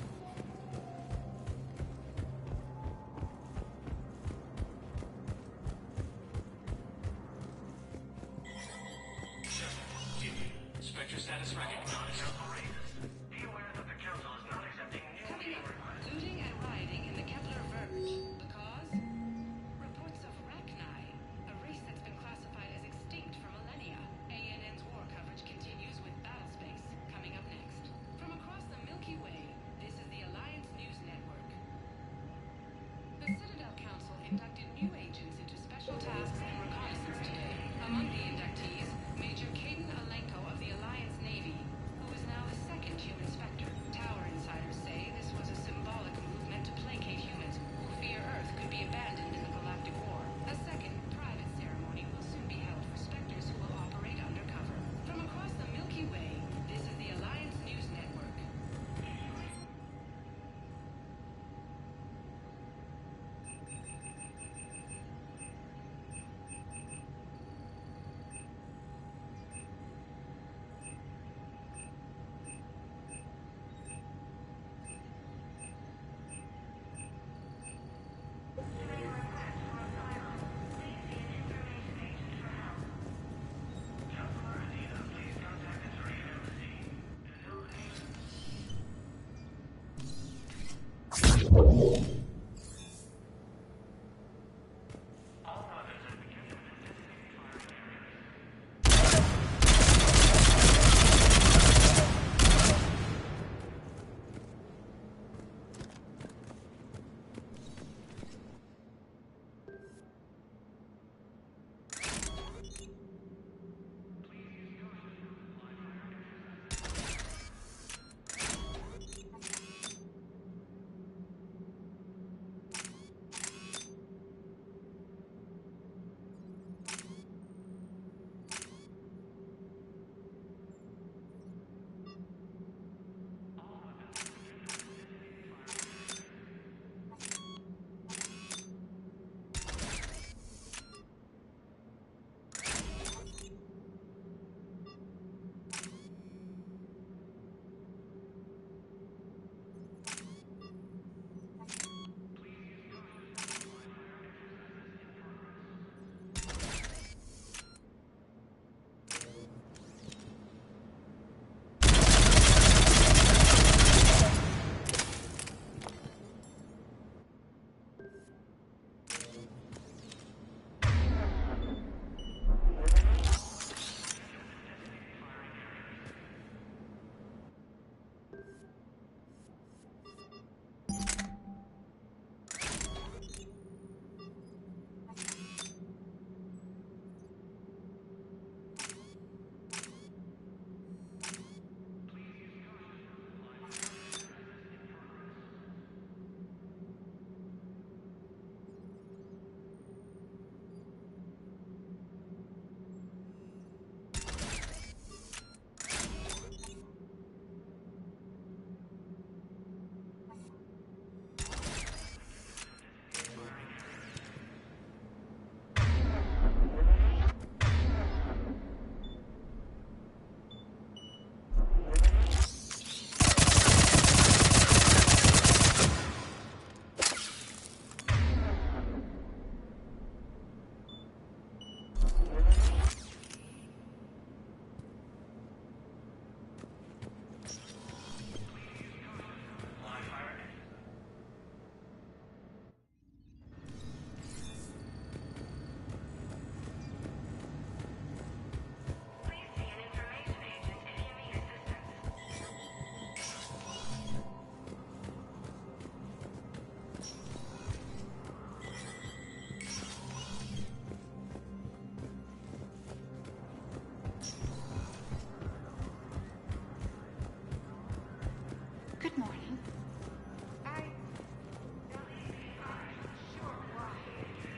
Spectre status recognized. Be aware that the Council is not accepting new meeting requests. Looting and rioting in the Kepler Verge. The cause? Reports of Rachni, a race that's been classified as extinct for millennia. ANN's war coverage continues with Battlespace, coming up next. From a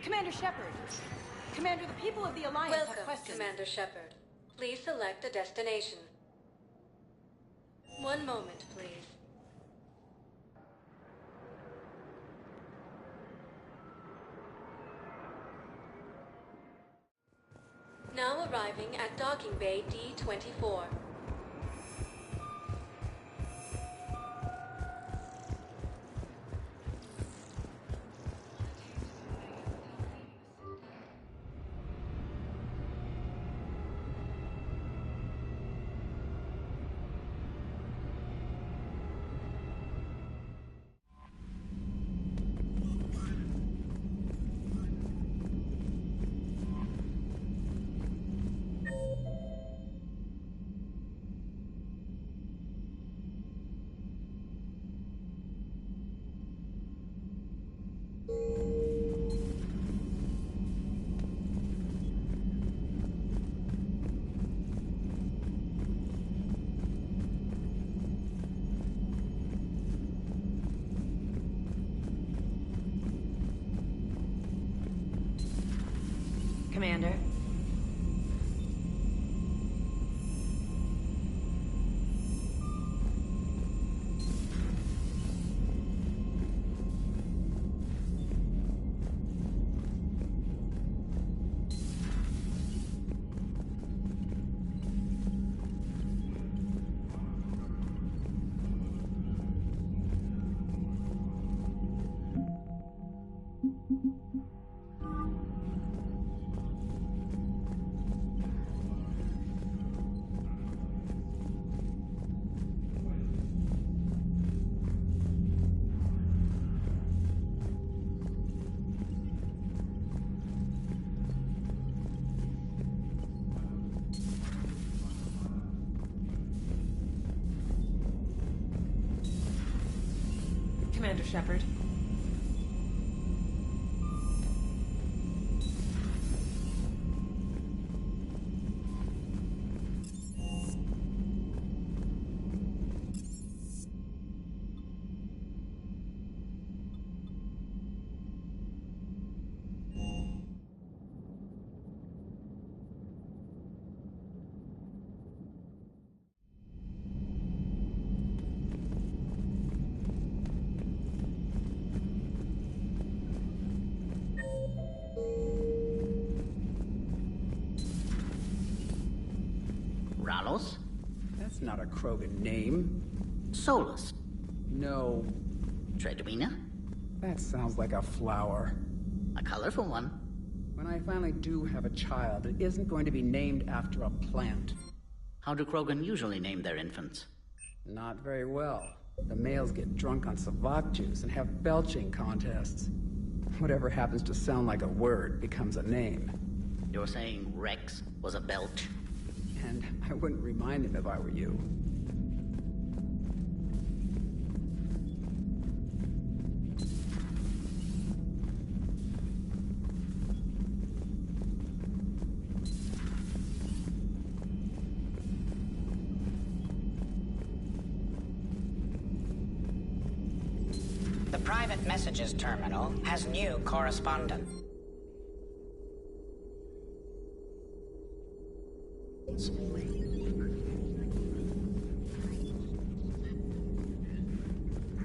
Commander Shepard. Commander, the people of the Alliance have Welcome, questions. Commander Shepard. Please select a destination. One moment, please. Now arriving at Docking Bay D-24. Commander. Commander Shepard. Ralos? That's not a Krogan name. Solus? No. Tredwina? That sounds like a flower. A colorful one. When I finally do have a child, it isn't going to be named after a plant. How do Krogan usually name their infants? Not very well. The males get drunk on Savak juice and have belching contests. Whatever happens to sound like a word becomes a name. You're saying Rex was a belch? And I wouldn't remind him if I were you. The private messages terminal has new correspondent.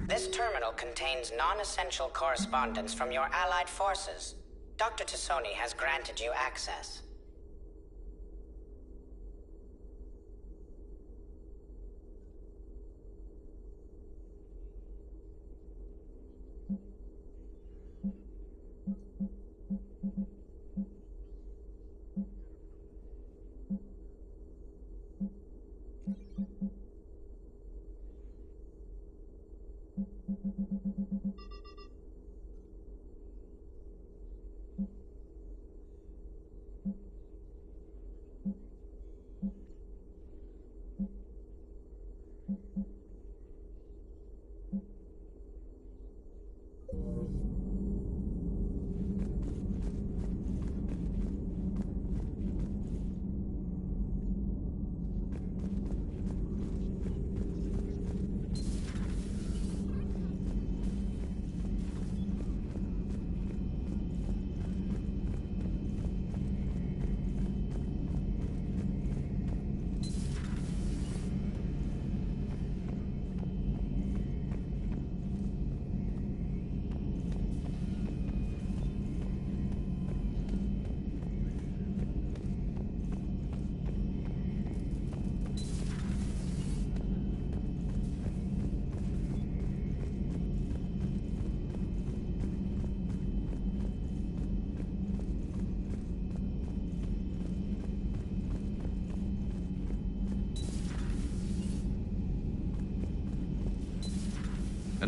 This terminal contains non-essential correspondence from your allied forces. Dr. Tassoni has granted you access.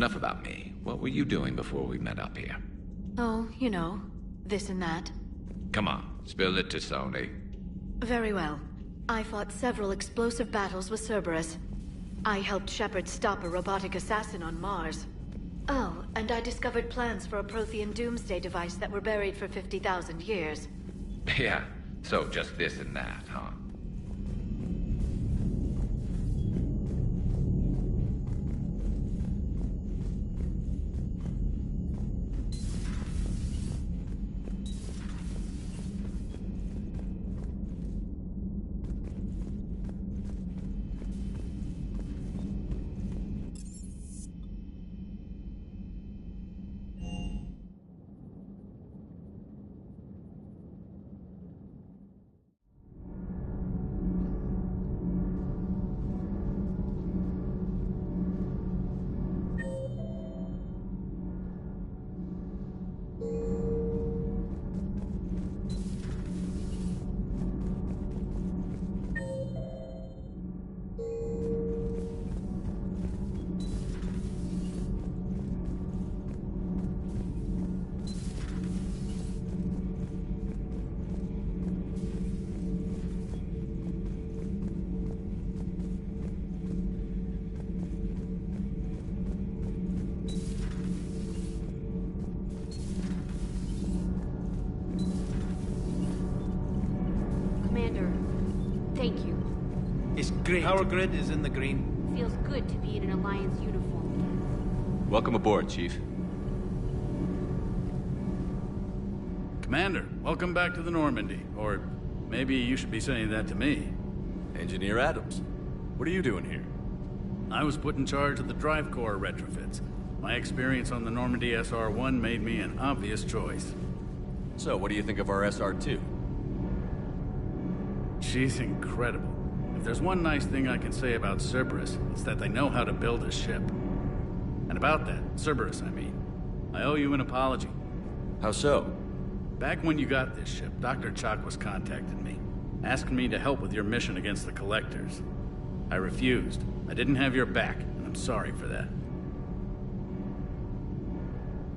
enough about me. What were you doing before we met up here? Oh, you know, this and that. Come on, spill it to Sony. Very well. I fought several explosive battles with Cerberus. I helped Shepard stop a robotic assassin on Mars. Oh, and I discovered plans for a Prothean doomsday device that were buried for 50,000 years. Yeah, so just this and that, huh? Thank you. It's great. Power grid is in the green. Feels good to be in an Alliance uniform again. Welcome aboard, Chief. Commander, welcome back to the Normandy. Or maybe you should be saying that to me. Engineer Adams, what are you doing here? I was put in charge of the drive core retrofits. My experience on the Normandy SR-1 made me an obvious choice. So, what do you think of our SR-2? She's incredible. If there's one nice thing I can say about Cerberus, it's that they know how to build a ship. And about that, Cerberus, I mean, I owe you an apology. How so? Back when you got this ship, Dr. Chakwas contacted me, asking me to help with your mission against the Collectors. I refused. I didn't have your back, and I'm sorry for that.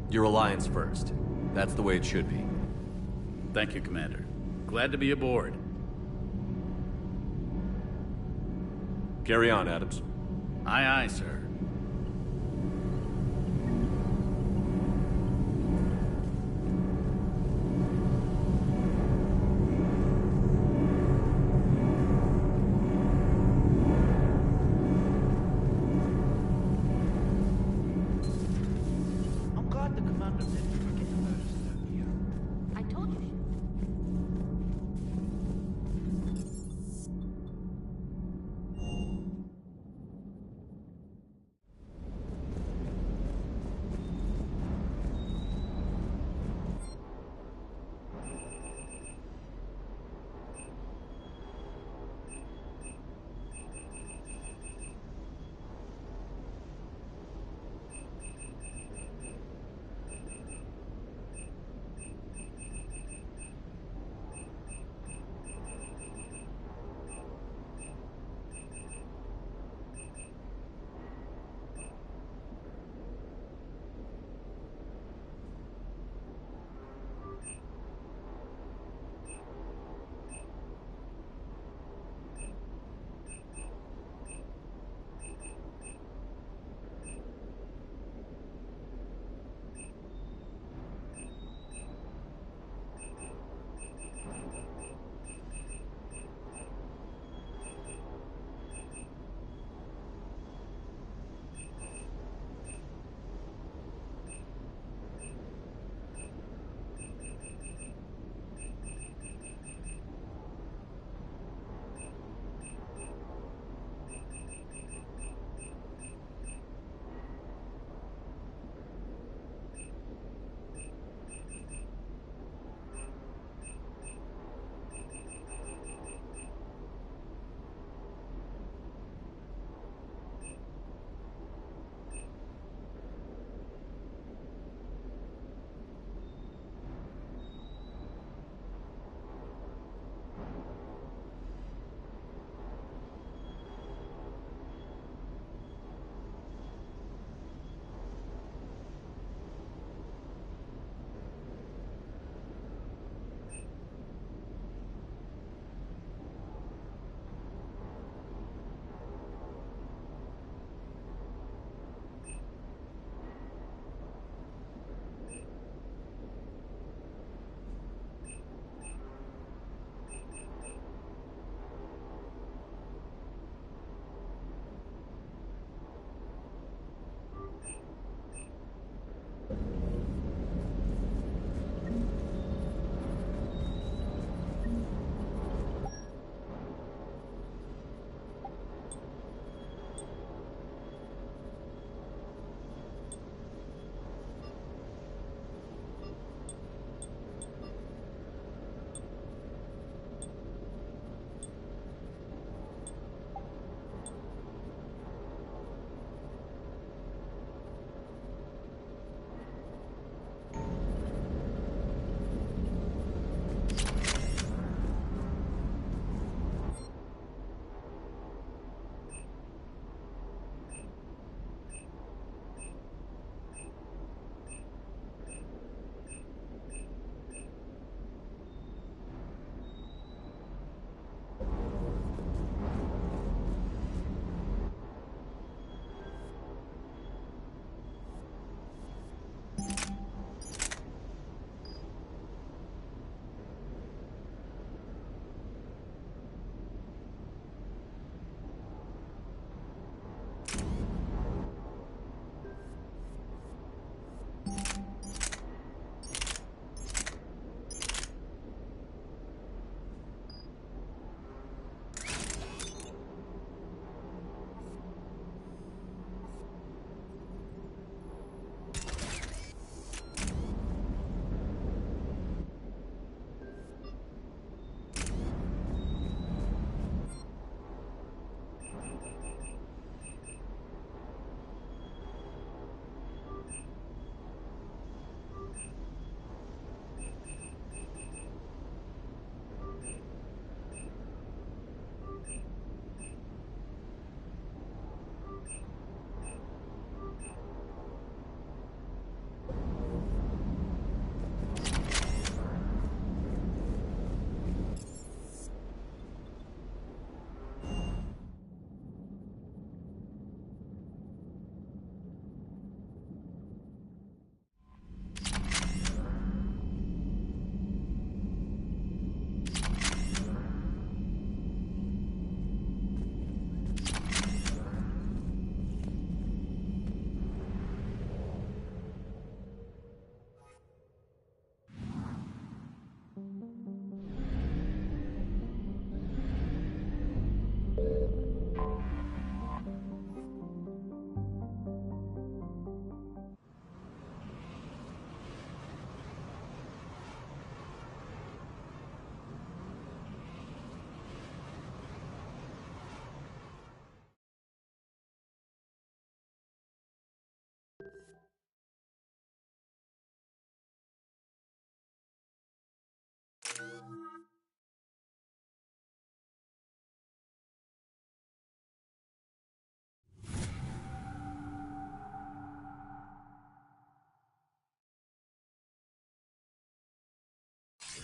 Your Alliance first. That's the way it should be. Thank you, Commander. Glad to be aboard. Carry on, Adams. Aye, aye, sir. I'm glad the commander didn't forget about us down here. I told you.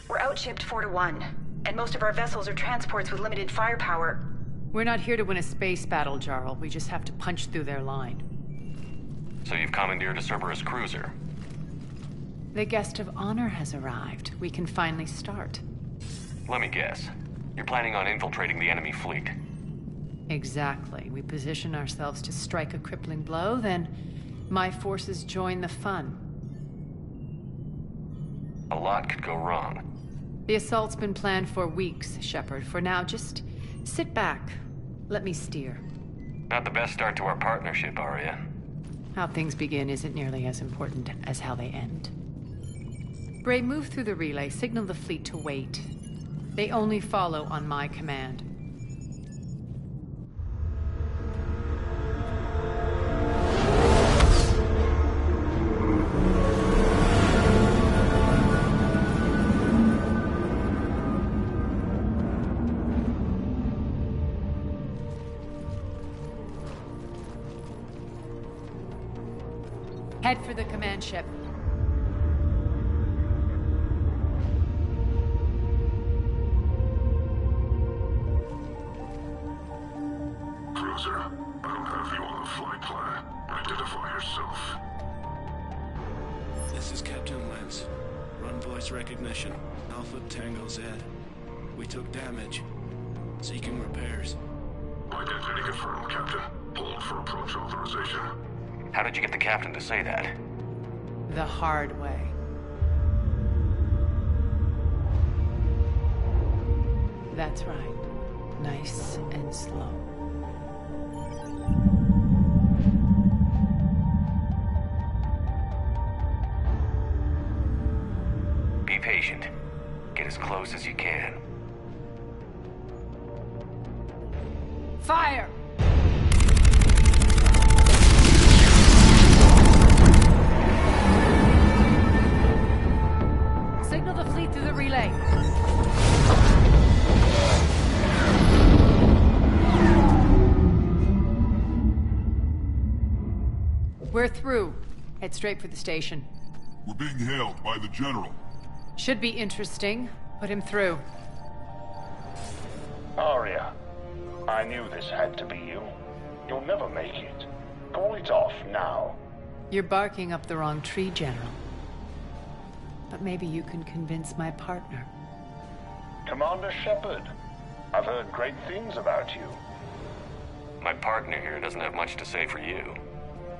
We're outshipped 4-1, and most of our vessels are transports with limited firepower. We're not here to win a space battle, Jarl. We just have to punch through their line. So you've commandeered a Cerberus cruiser? The guest of honor has arrived. We can finally start. Let me guess. You're planning on infiltrating the enemy fleet? Exactly. We position ourselves to strike a crippling blow, then my forces join the fun. A lot could go wrong. The assault's been planned for weeks, Shepard. For now, just sit back. Let me steer. Not the best start to our partnership, Arya. How things begin isn't nearly as important as how they end. Bray, move through the relay. Signal the fleet to wait. They only follow on my command. Head for the command ship. Cruiser, I don't have you on the flight plan. Identify yourself. This is Captain Lance. Run voice recognition. Alpha Tango Z. We took damage. Seeking repairs. Identity confirmed, Captain. Hold for approach authorization. How did you get the captain to say that? The hard way. That's right. Nice and slow. Be patient. Get as close as you can. Fire! Signal the fleet through the relay. We're through. Head straight for the station. We're being hailed by the General. Should be interesting. Put him through. Arya, I knew this had to be you. You'll never make it. Call it off now. You're barking up the wrong tree, General. But maybe you can convince my partner. Commander Shepard, I've heard great things about you. My partner here doesn't have much to say for you.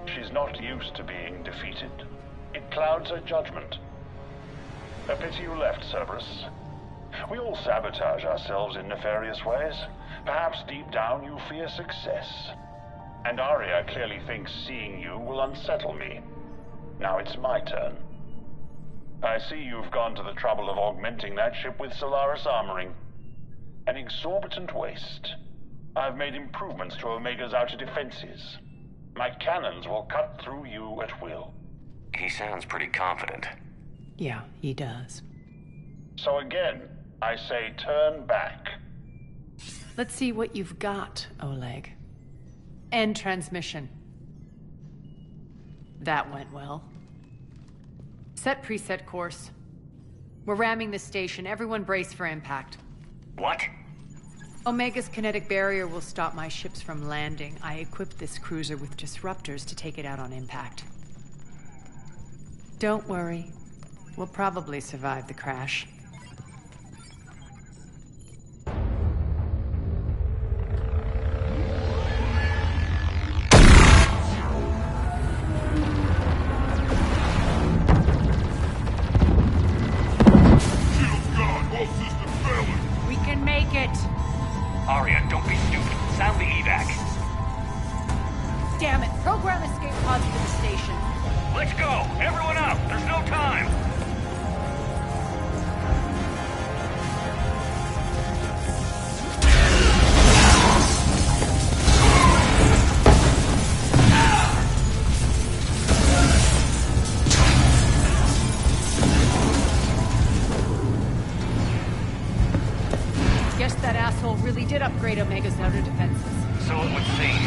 She's not used to being defeated. It clouds her judgment. A pity you left, Cerberus. We all sabotage ourselves in nefarious ways. Perhaps deep down you fear success. And Arya clearly thinks seeing you will unsettle me. Now it's my turn. I see you've gone to the trouble of augmenting that ship with Solaris armoring. An exorbitant waste. I've made improvements to Omega's outer defenses. My cannons will cut through you at will. He sounds pretty confident. Yeah, he does. So again, I say turn back. Let's see what you've got, Oleg. End transmission. That went well. Set preset course. We're ramming the station. Everyone brace for impact. What? Omega's kinetic barrier will stop my ships from landing. I equipped this cruiser with disruptors to take it out on impact. Don't worry. We'll probably survive the crash. We can make it! Arya, don't be stupid. Sound the evac. Damn it! Program escape pods to the station. Let's go! Everyone up! There's no time! Guess that asshole really did upgrade Omega's outer defenses. So it would seem.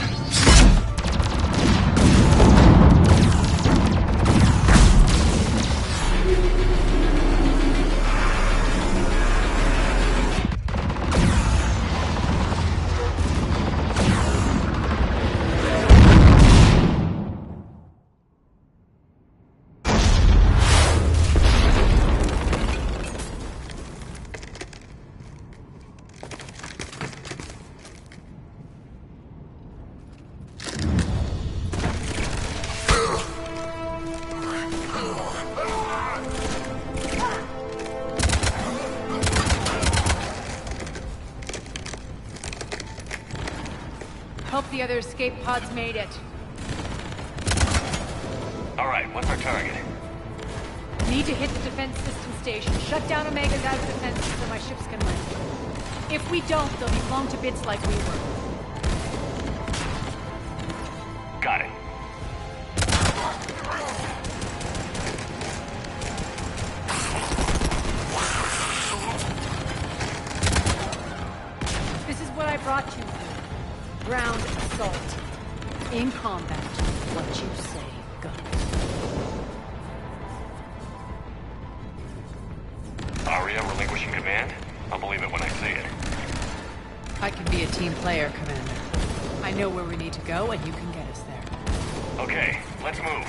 Hope the other escape pods made it. Alright, what's our target? Need to hit the defense system station. Shut down Omega's outer defenses so my ships can land. If we don't, they'll be blown to bits like we were. Got it. This is what I brought you for. Ground assault. In combat, what you say goes. Aria relinquishing command? I'll believe it when I see it. I can be a team player, Commander. I know where we need to go, and you can get us there. Okay, let's move.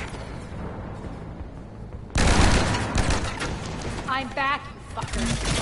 I'm back, you fuckers.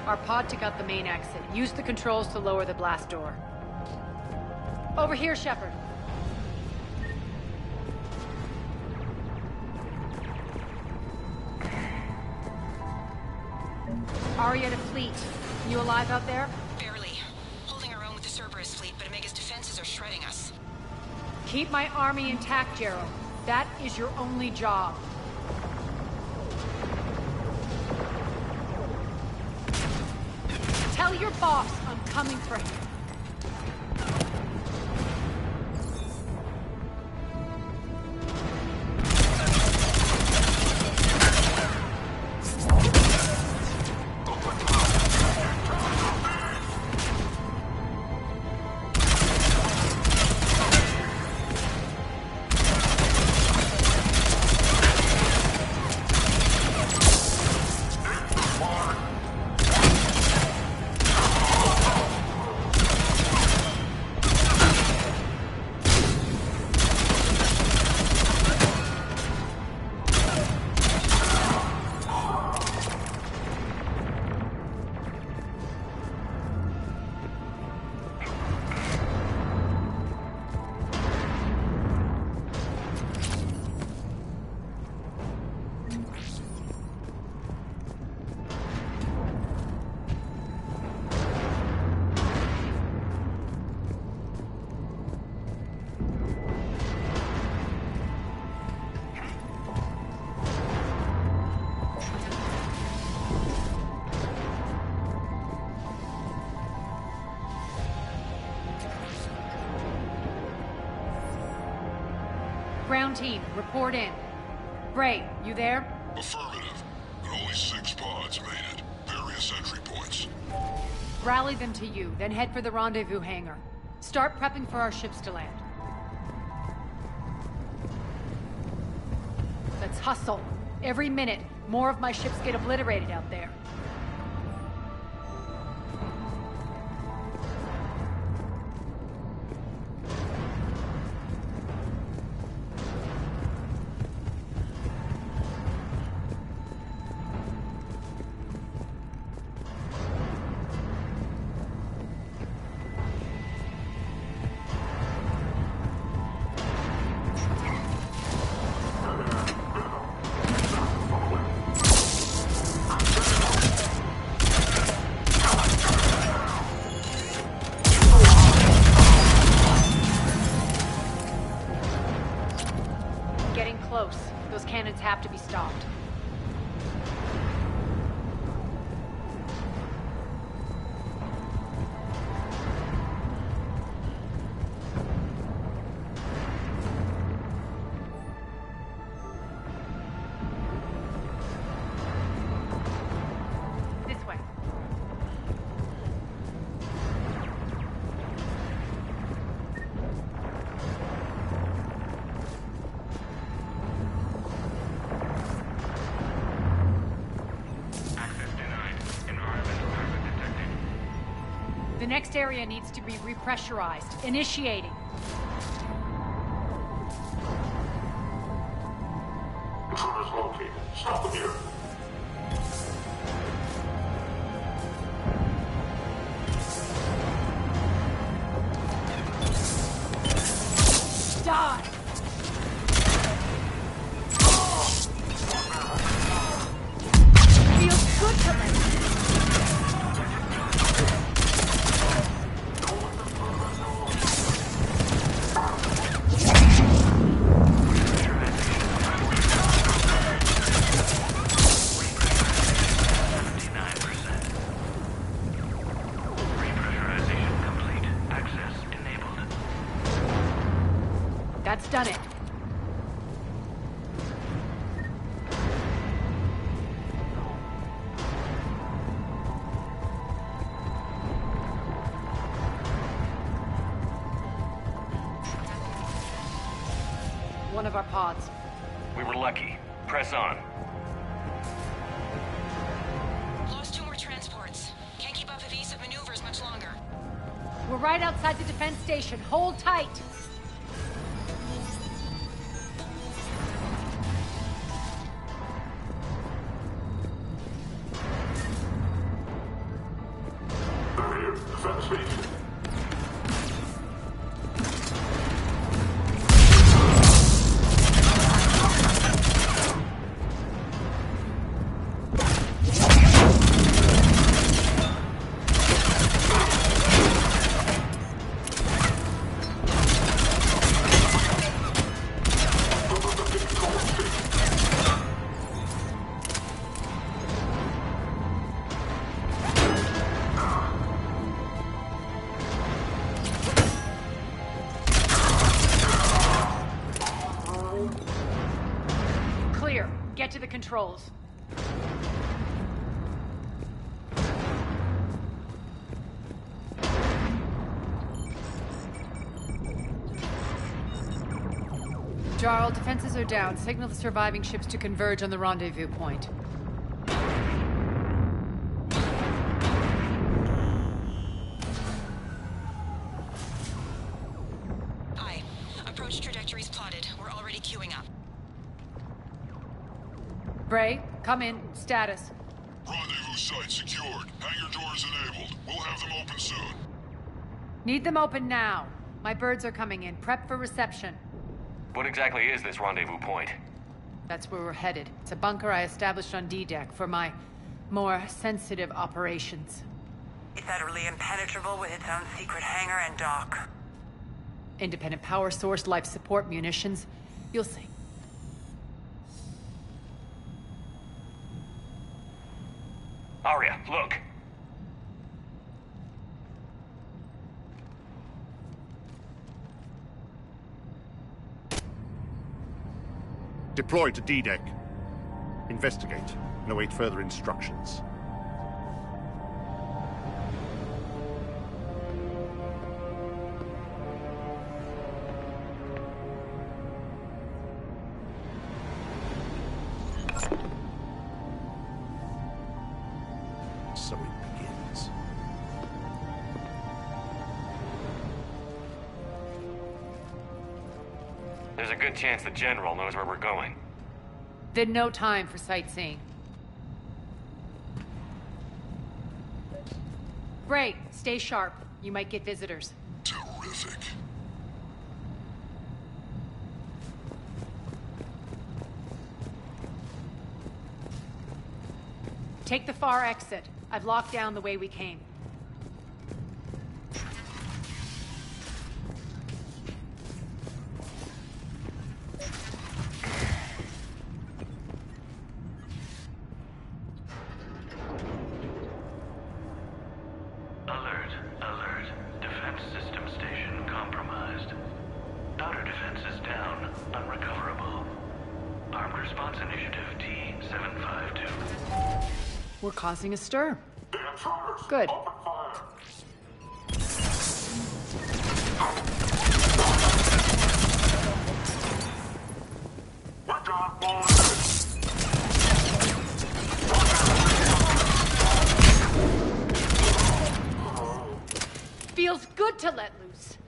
Our pod took out the main exit. Use the controls to lower the blast door. Over here, Shepard. Aria to fleet. You alive out there? Barely. Holding our own with the Cerberus fleet, but Omega's defenses are shredding us. Keep my army intact, Gerald. That is your only job. Tell your boss I'm coming for him. Ground team, report in. Bray, you there? Affirmative. But only 6 pods made it. Various entry points. Rally them to you, then head for the rendezvous hangar. Start prepping for our ships to land. Let's hustle. Every minute, more of my ships get obliterated out there. close. Those cannons have to be stopped. The next area needs to be repressurized. Initiating. Intruders located. Stop them here. Die! Feels good to me. That's done it. One of our pods. We were lucky. Press on. Lost 2 more transports. Can't keep up evasive maneuvers much longer. We're right outside the defense station. Hold tight. Defense station. Get to the controls. Jarl, defenses are down. Signal the surviving ships to converge on the rendezvous point. Aye. Approach trajectories plotted. We're already queuing up. Bray, come in. Status. Rendezvous site secured. Hangar doors enabled. We'll have them open soon. Need them open now. My birds are coming in. Prep for reception. What exactly is this rendezvous point? That's where we're headed. It's a bunker I established on D-Deck for my more sensitive operations. It's utterly impenetrable with its own secret hangar and dock. Independent power source, life support, munitions. You'll see. Arya, look! Deploy to D-Deck. Investigate and await further instructions. So it begins. There's a good chance the General knows where we're going. Then no time for sightseeing. Great. Stay sharp. You might get visitors. Terrific. Take the far exit. I've locked down the way we came. We're causing a stir. Good. Feels good to let loose.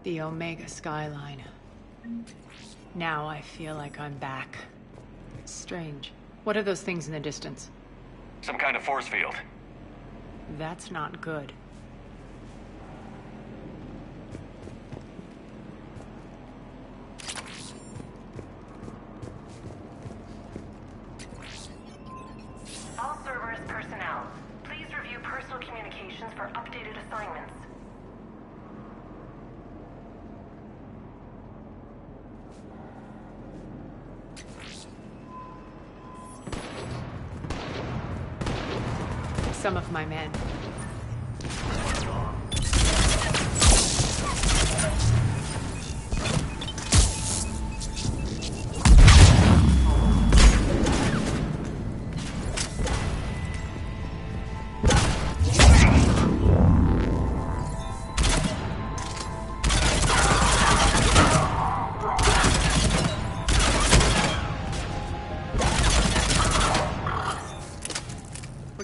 The Omega skyline. Now I feel like I'm back. Strange. What are those things in the distance? Some kind of force field. That's not good. All Cerberus personnel, please review personal communications for updated assignments. Some of my men.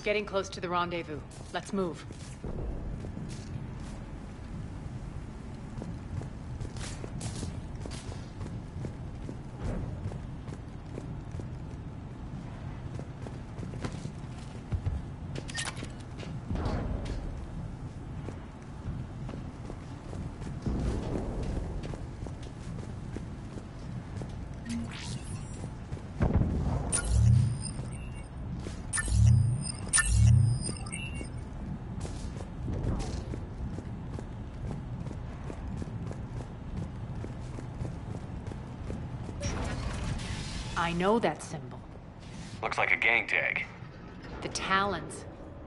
Getting close to the rendezvous. Let's move. I know that symbol. Looks like a gang tag. The Talons.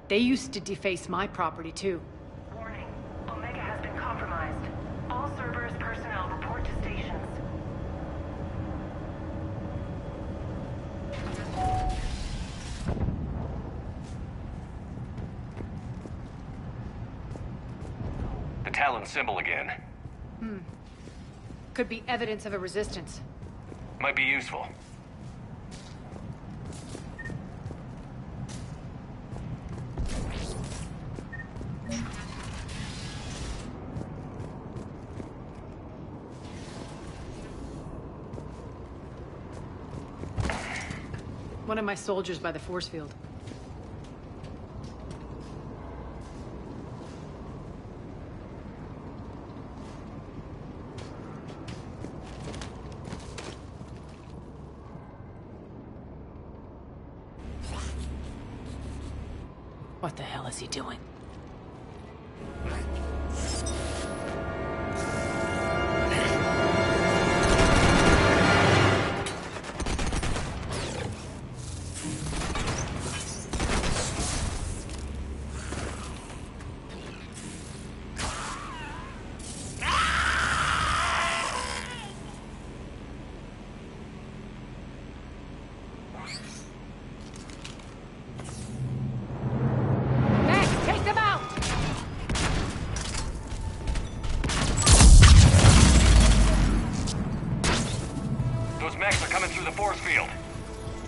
They used to deface my property, too. Warning. Omega has been compromised. All Cerberus personnel report to stations. The Talon symbol again. Could be evidence of a resistance. Might be useful. One of my soldiers by the force field. What the hell is he doing?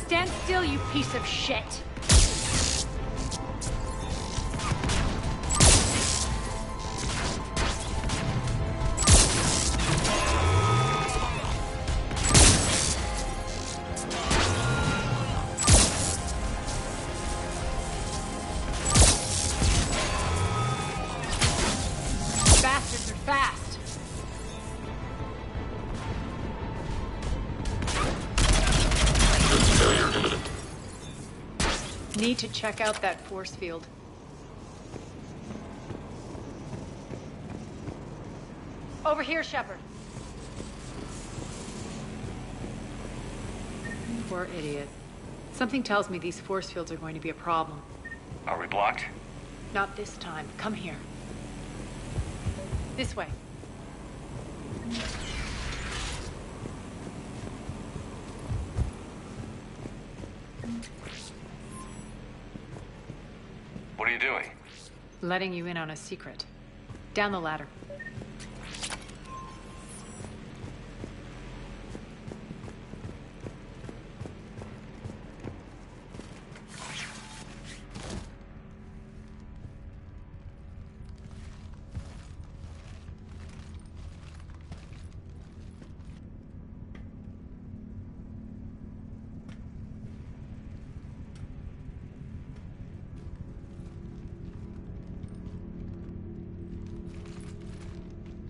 Stand still, you piece of shit! Bastards are fast! Need to check out that force field. Over here, Shepard. Poor idiot. Something tells me these force fields are going to be a problem. Are we blocked? Not this time. Come here. This way. What are you doing? Letting you in on a secret. Down the ladder.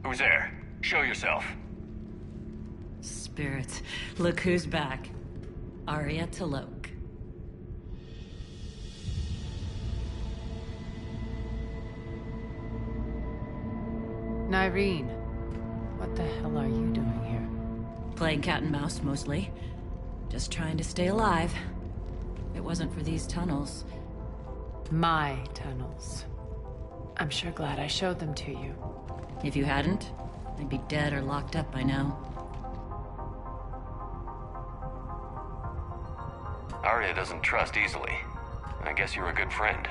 Who's there? Show yourself. Spirits, look who's back. Arya T'Loak. Nyreen, what the hell are you doing here? Playing cat and mouse, mostly. Just trying to stay alive. If it wasn't for these tunnels. My tunnels. I'm sure glad I showed them to you. If you hadn't, I'd be dead or locked up by now. Arya doesn't trust easily. I guess you're a good friend.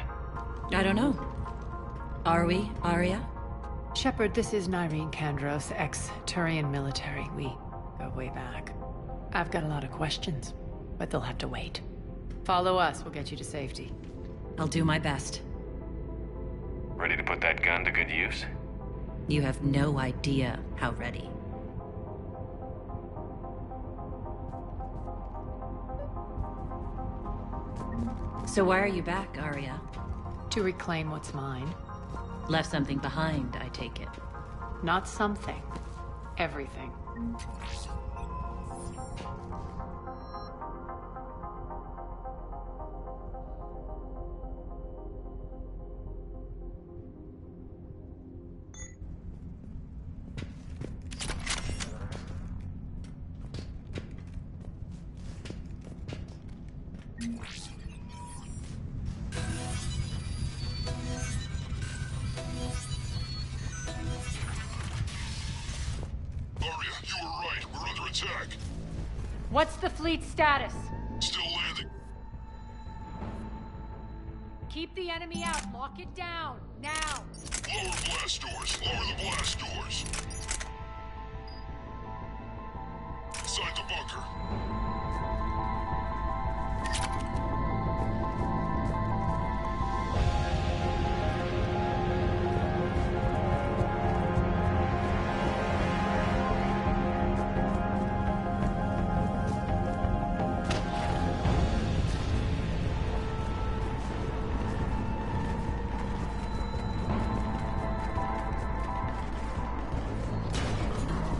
I don't know. Are we, Arya? Shepard, this is Nyreen Kandros, ex-Turian military. We go way back. I've got a lot of questions, but they'll have to wait. Follow us, we'll get you to safety. I'll do my best. Ready to put that gun to good use? You have no idea how ready. So why are you back, Arya? To reclaim what's mine. Left something behind, I take it. Not something. Everything. What's the fleet status? Still landing. Keep the enemy out. Lock it down. Now. Lower blast doors. Lower the blast doors. Inside the bunker.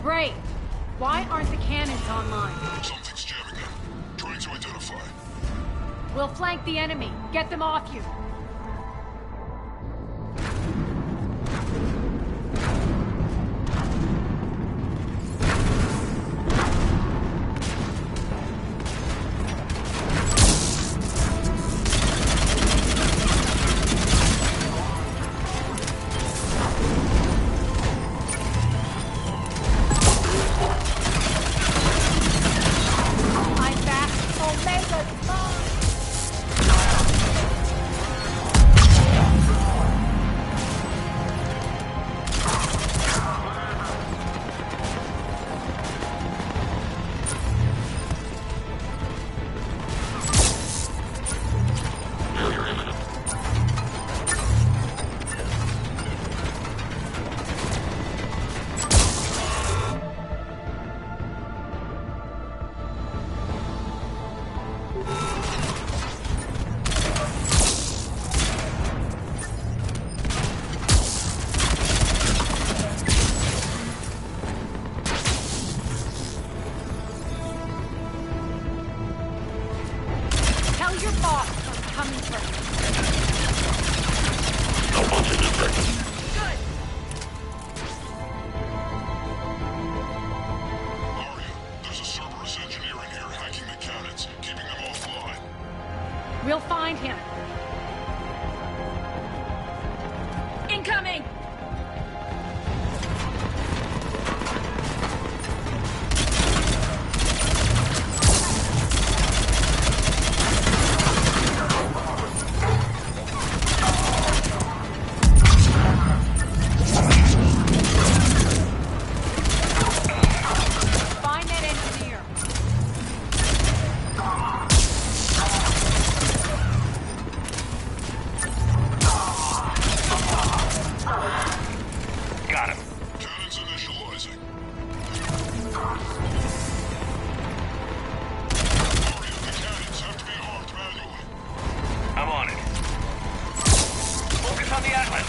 Great. Why aren't the cannons online? Something's jamming them. Trying to identify. We'll flank the enemy. Get them off you. We'll find him. Incoming! Find that engineer. Got him. Cannons initializing. Hurry, the cannons have to be armed manually. I'm on it. Focus on the Atlas.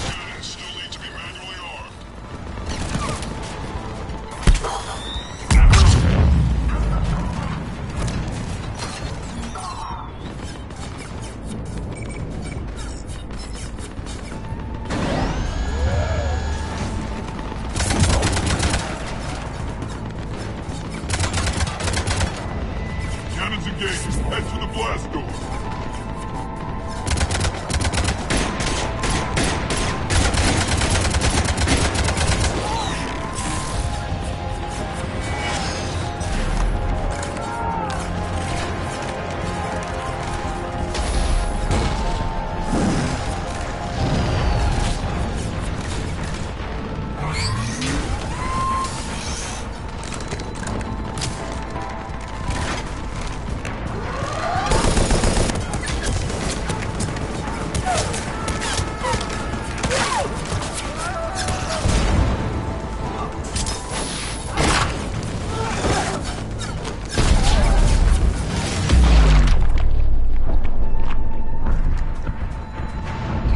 Cannons still need to be manually armed. Cannons engaged. Head for the blast door.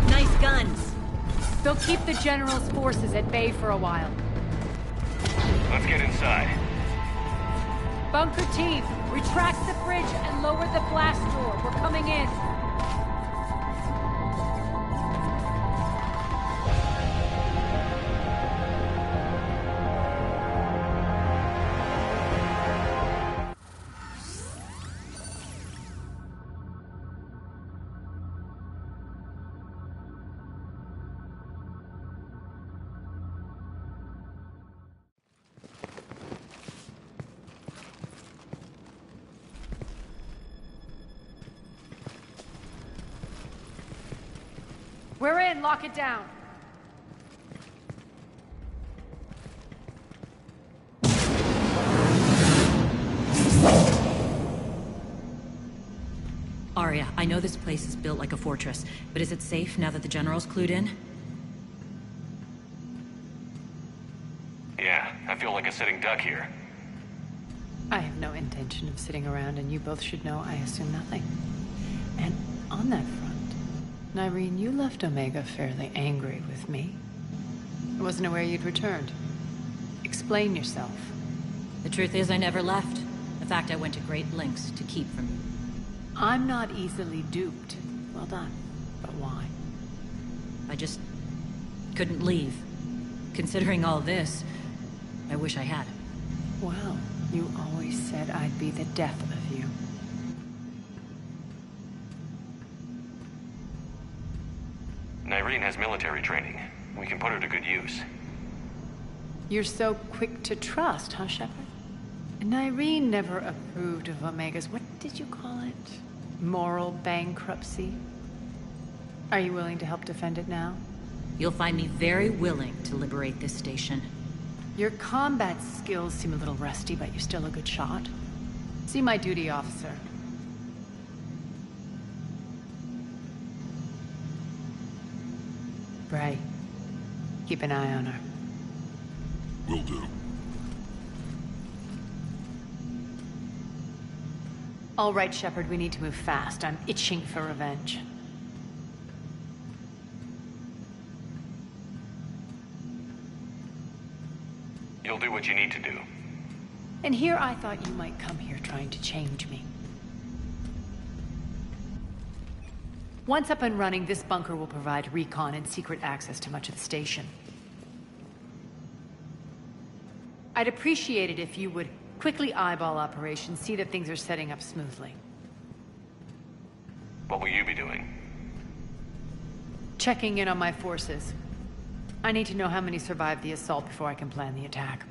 Nice guns. They'll keep the General's forces at bay for a while. Let's get inside. Bunker team, retract the bridge and lower the blast door. We're coming in. We're in. Lock it down. Arya, I know this place is built like a fortress, but is it safe now that the General's clued in? Yeah, I feel like a sitting duck here. I have no intention of sitting around, and you both should know I assume nothing. And on that front, Nyreen, you left Omega fairly angry with me. I wasn't aware you'd returned. Explain yourself. The truth is, I never left. In fact, I went to great lengths to keep from you. I'm not easily duped. Well done. But why? I just couldn't leave. Considering all this, I wish I had. Well, you always said I'd be the death of you. Nyreen has military training. We can put her to good use. You're so quick to trust, huh, Shepard? Nyreen never approved of Omega's, what did you call it? Moral bankruptcy? Are you willing to help defend it now? You'll find me very willing to liberate this station. Your combat skills seem a little rusty, but you're still a good shot. See my duty officer. Bray, keep an eye on her. Will do. All right, Shepard, we need to move fast. I'm itching for revenge. You'll do what you need to do. And here I thought you might come here trying to change me. Once up and running, this bunker will provide recon and secret access to much of the station. I'd appreciate it if you would quickly eyeball operations, see that things are setting up smoothly. What will you be doing? Checking in on my forces. I need to know how many survived the assault before I can plan the attack.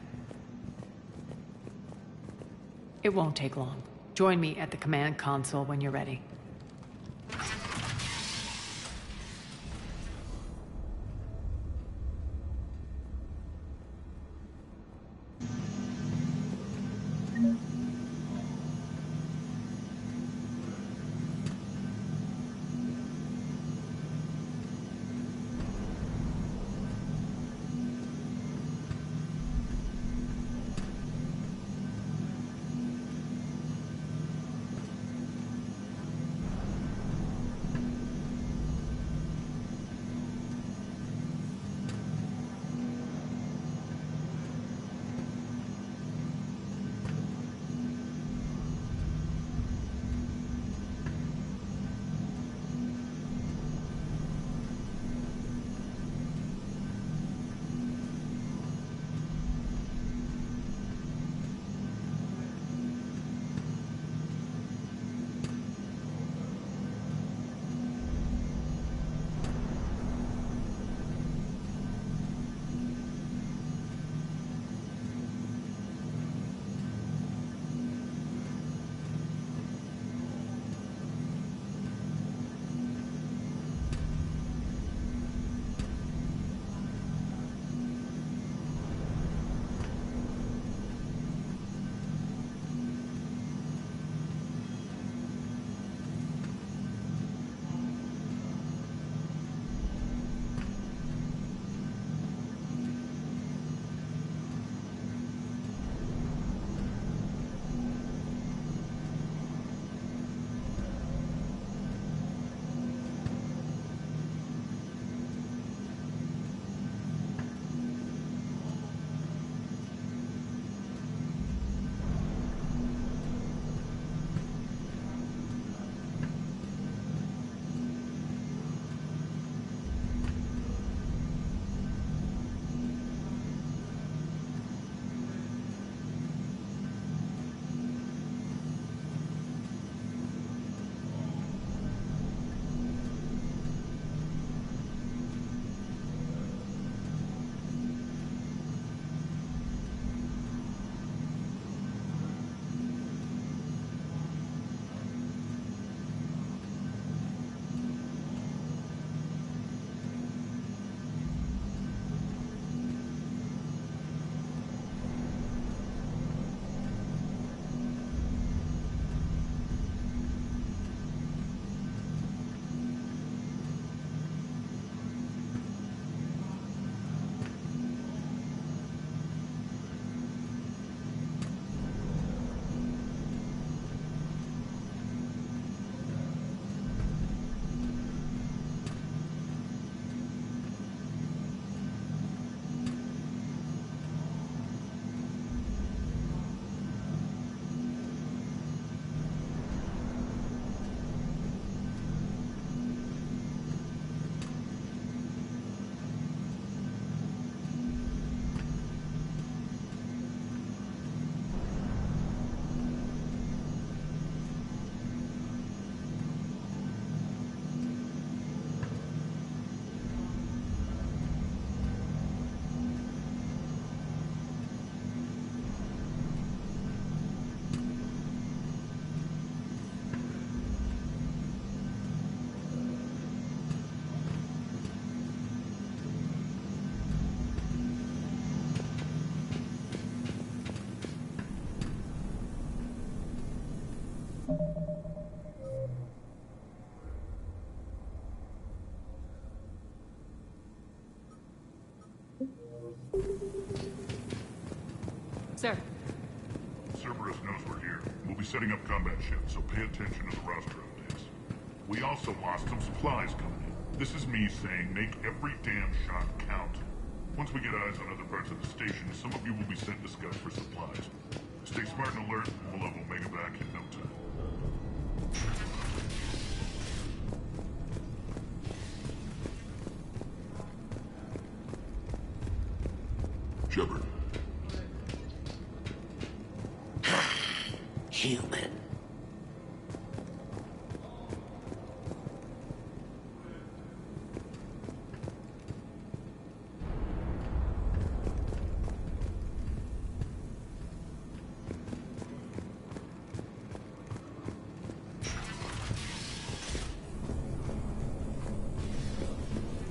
It won't take long. Join me at the command console when you're ready. Sir. Cerberus knows we're here. We'll be setting up combat ships, so pay attention to the roster updates. We also lost some supplies coming in. This is me saying make every damn shot count. Once we get eyes on other parts of the station, some of you will be sent to scout for supplies. Stay smart and alert, and we'll have Omega back in no time. Shepard. Human.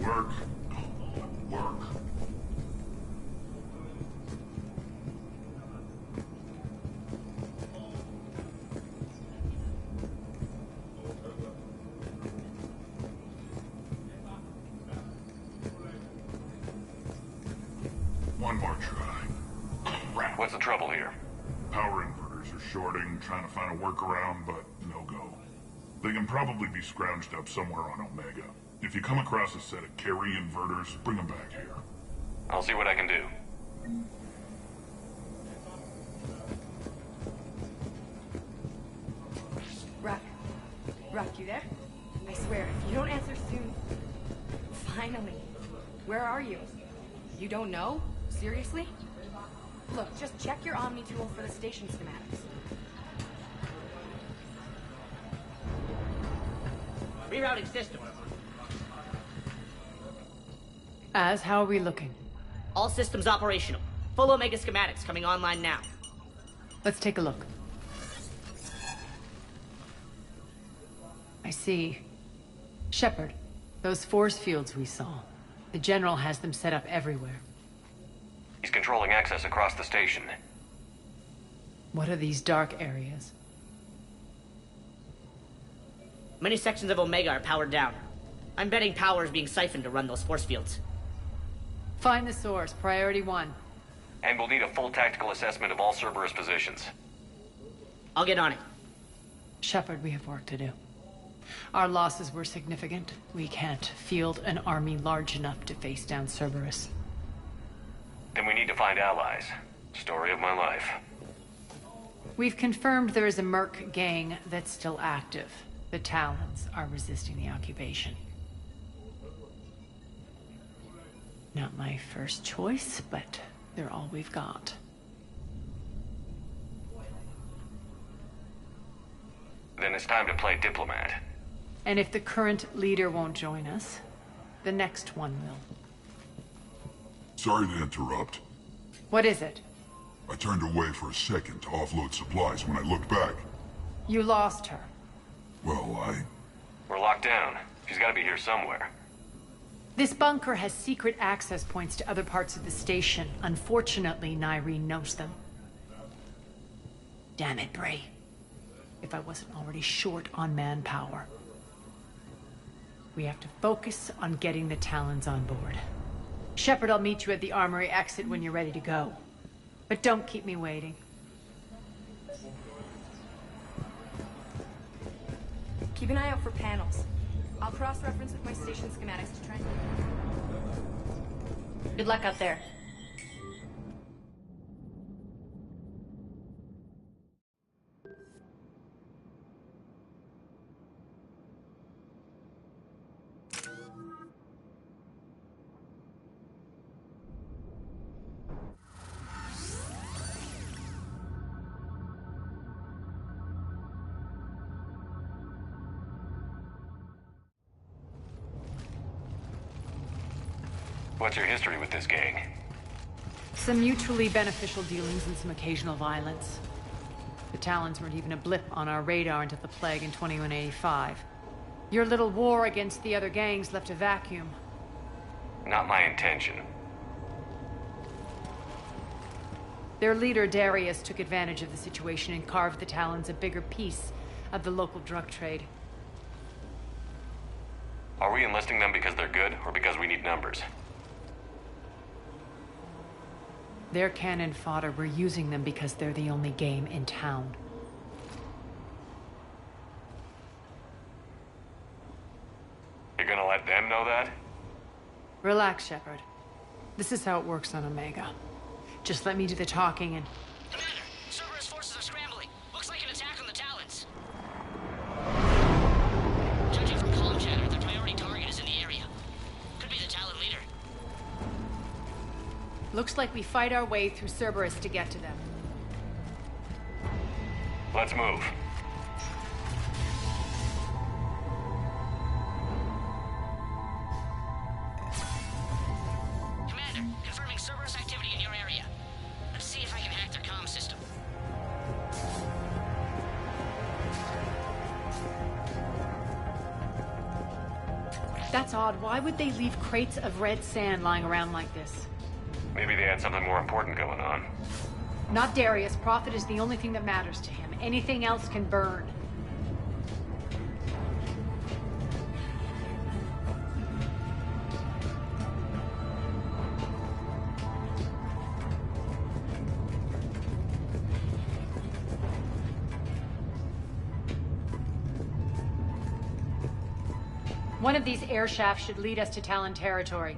Work. Work. One more try. Crap. What's the trouble here? Power inverters are shorting, trying to find a workaround, but no go. They can probably be scrounged up somewhere on Omega. If you come across a set of carry inverters, bring them back here. I'll see what I can do. Rock. Rock, you there? I swear, if you don't answer soon... Finally. Where are you? You don't know? Seriously? Look, just check your Omni tool for the station schematics. Rerouting system. How are we looking? All systems operational. Full Omega schematics coming online now. Let's take a look. I see. Shepard, those force fields we saw. The General has them set up everywhere. He's controlling access across the station. What are these dark areas? Many sections of Omega are powered down. I'm betting power is being siphoned to run those force fields. Find the source, priority 1. And we'll need a full tactical assessment of all Cerberus positions. I'll get on it. Shepard, we have work to do. Our losses were significant. We can't field an army large enough to face down Cerberus. Then we need to find allies. Story of my life. We've confirmed there is a Merc gang that's still active. The Talons are resisting the occupation. Not my first choice, but they're all we've got. Then it's time to play diplomat. And if the current leader won't join us, the next one will. Sorry to interrupt. What is it? I turned away for a second to offload supplies. When I looked back, You lost her. well, We're locked down. She's gotta be here somewhere. This bunker has secret access points to other parts of the station. Unfortunately, Nyreen knows them. Damn it, Bray. If I wasn't already short on manpower. We have to focus on getting the Talons on board. Shepard, I'll meet you at the armory exit when you're ready to go. But don't keep me waiting. Keep an eye out for panels. I'll cross-reference with my station schematics to try and... Good luck out there. What's your history with this gang? Some mutually beneficial dealings and some occasional violence. The Talons weren't even a blip on our radar until the Plague in 2185. Your little war against the other gangs left a vacuum. Not my intention. Their leader, Darius, took advantage of the situation and carved the Talons a bigger piece of the local drug trade. Are we enlisting them because they're good, or because we need numbers? They're cannon fodder. We're using them because they're the only game in town. You're gonna let them know that? Relax, Shepard. This is how it works on Omega. Just let me do the talking and... Commander, Cerberus forces are scrambling. Looks like an attack on the Talons. Judging from comm chatter, their priority target is in the area. Could be the Talon leader. Looks like we fight our way through Cerberus to get to them. Let's move. Commander, confirming Cerberus activity in your area. Let's see if I can hack their comm system. That's odd. Why would they leave crates of red sand lying around like this? Maybe they had something more important going on. Not Darius. Profit is the only thing that matters to him. Anything else can burn. One of these air shafts should lead us to Talon territory.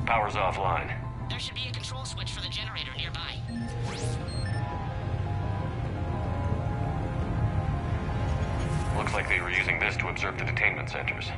Power's offline. There should be a control switch for the generator nearby. Looks like they were using this to observe the detainment centers.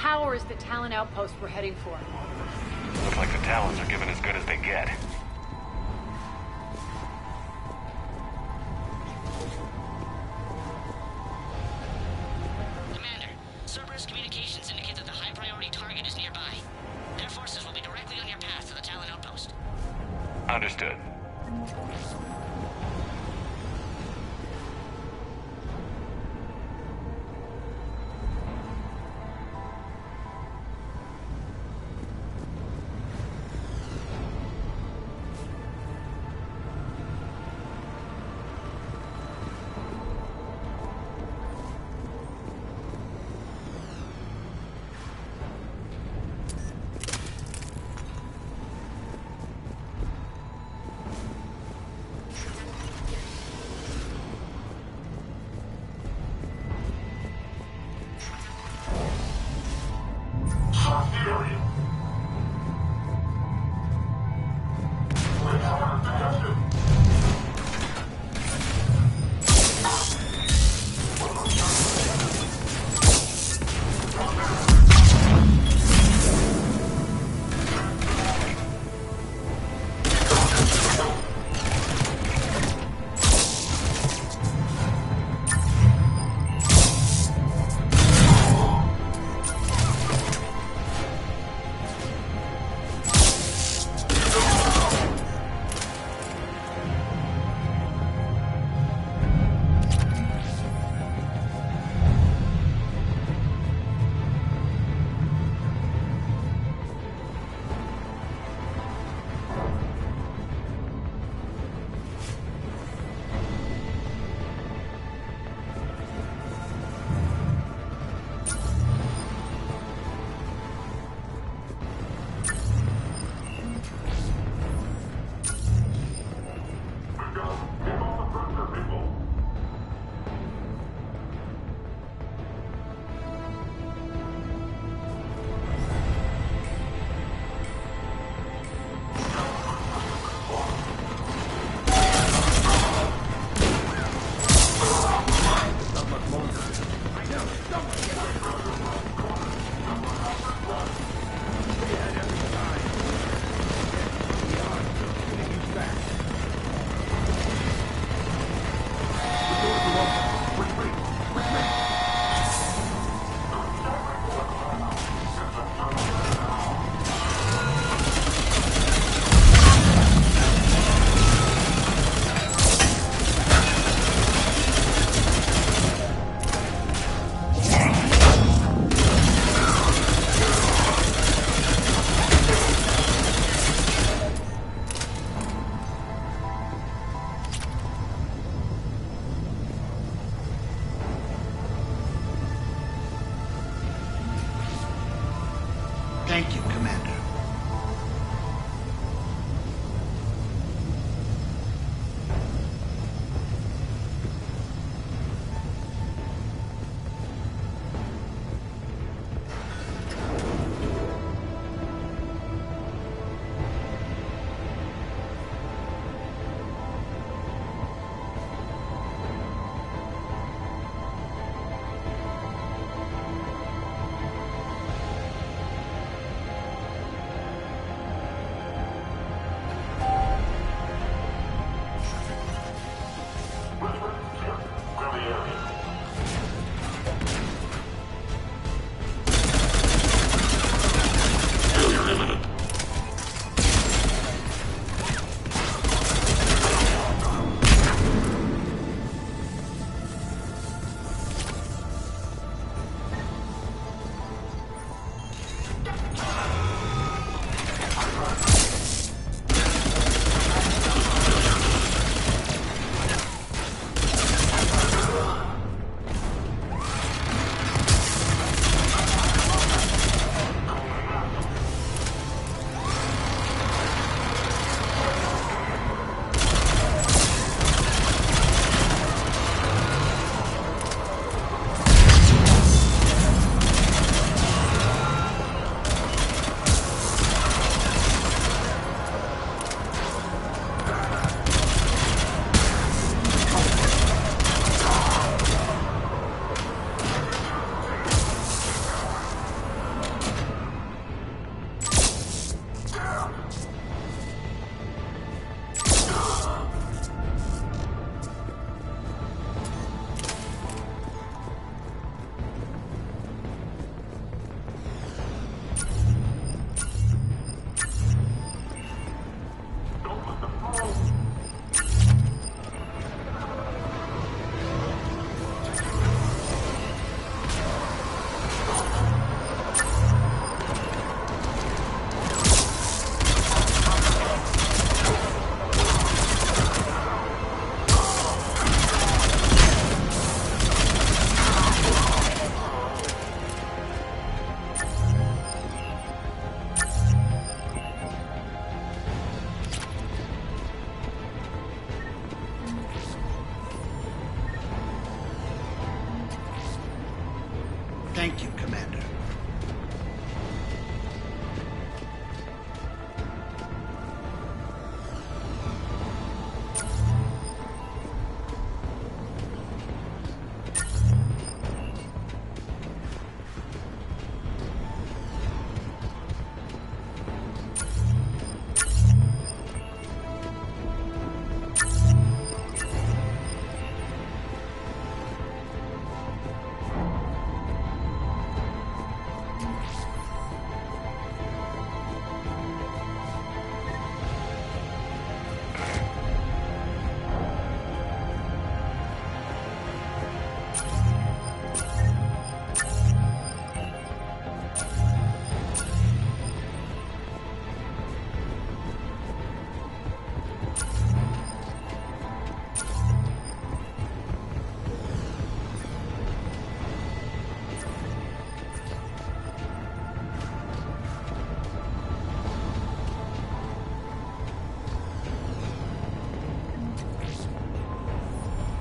power is the Talon outpost we're heading for. Looks like the Talons are giving as good as they get. Commander, Cerberus communications indicate that the high-priority target is nearby. Their forces will be directly on your path to the Talon outpost. Understood.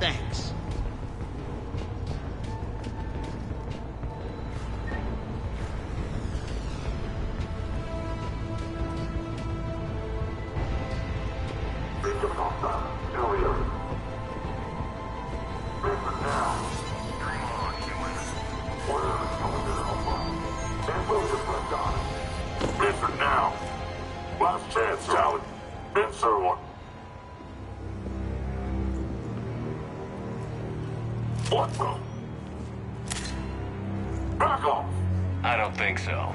Thanks. Answer now. Last chance, Talon. Answer one. What the? Back off. I don't think so.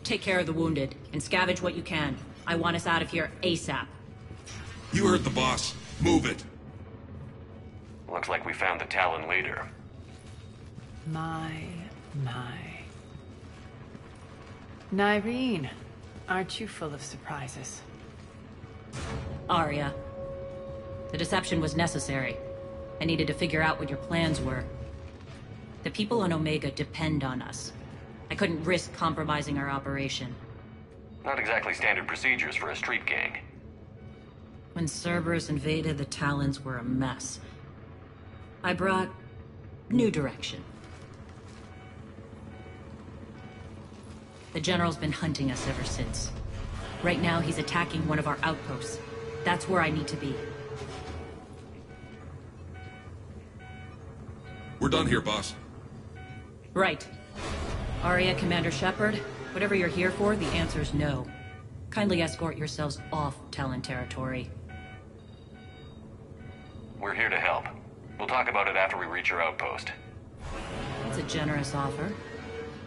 Take care of the wounded, and scavenge what you can. I want us out of here ASAP. You heard the boss. Move it. Looks like we found the Talon leader. My. Nyreen, aren't you full of surprises? Arya. The deception was necessary. I needed to figure out what your plans were. The people on Omega depend on us. I couldn't risk compromising our operation. Not exactly standard procedures for a street gang. When Cerberus invaded, the Talons were a mess. I brought new direction. The General's been hunting us ever since. Right now, he's attacking one of our outposts. That's where I need to be. We're done here, boss. Right. Arya, Commander Shepard, whatever you're here for, the answer's no. Kindly escort yourselves off Talon territory. We're here to help. We'll talk about it after we reach your outpost. It's a generous offer.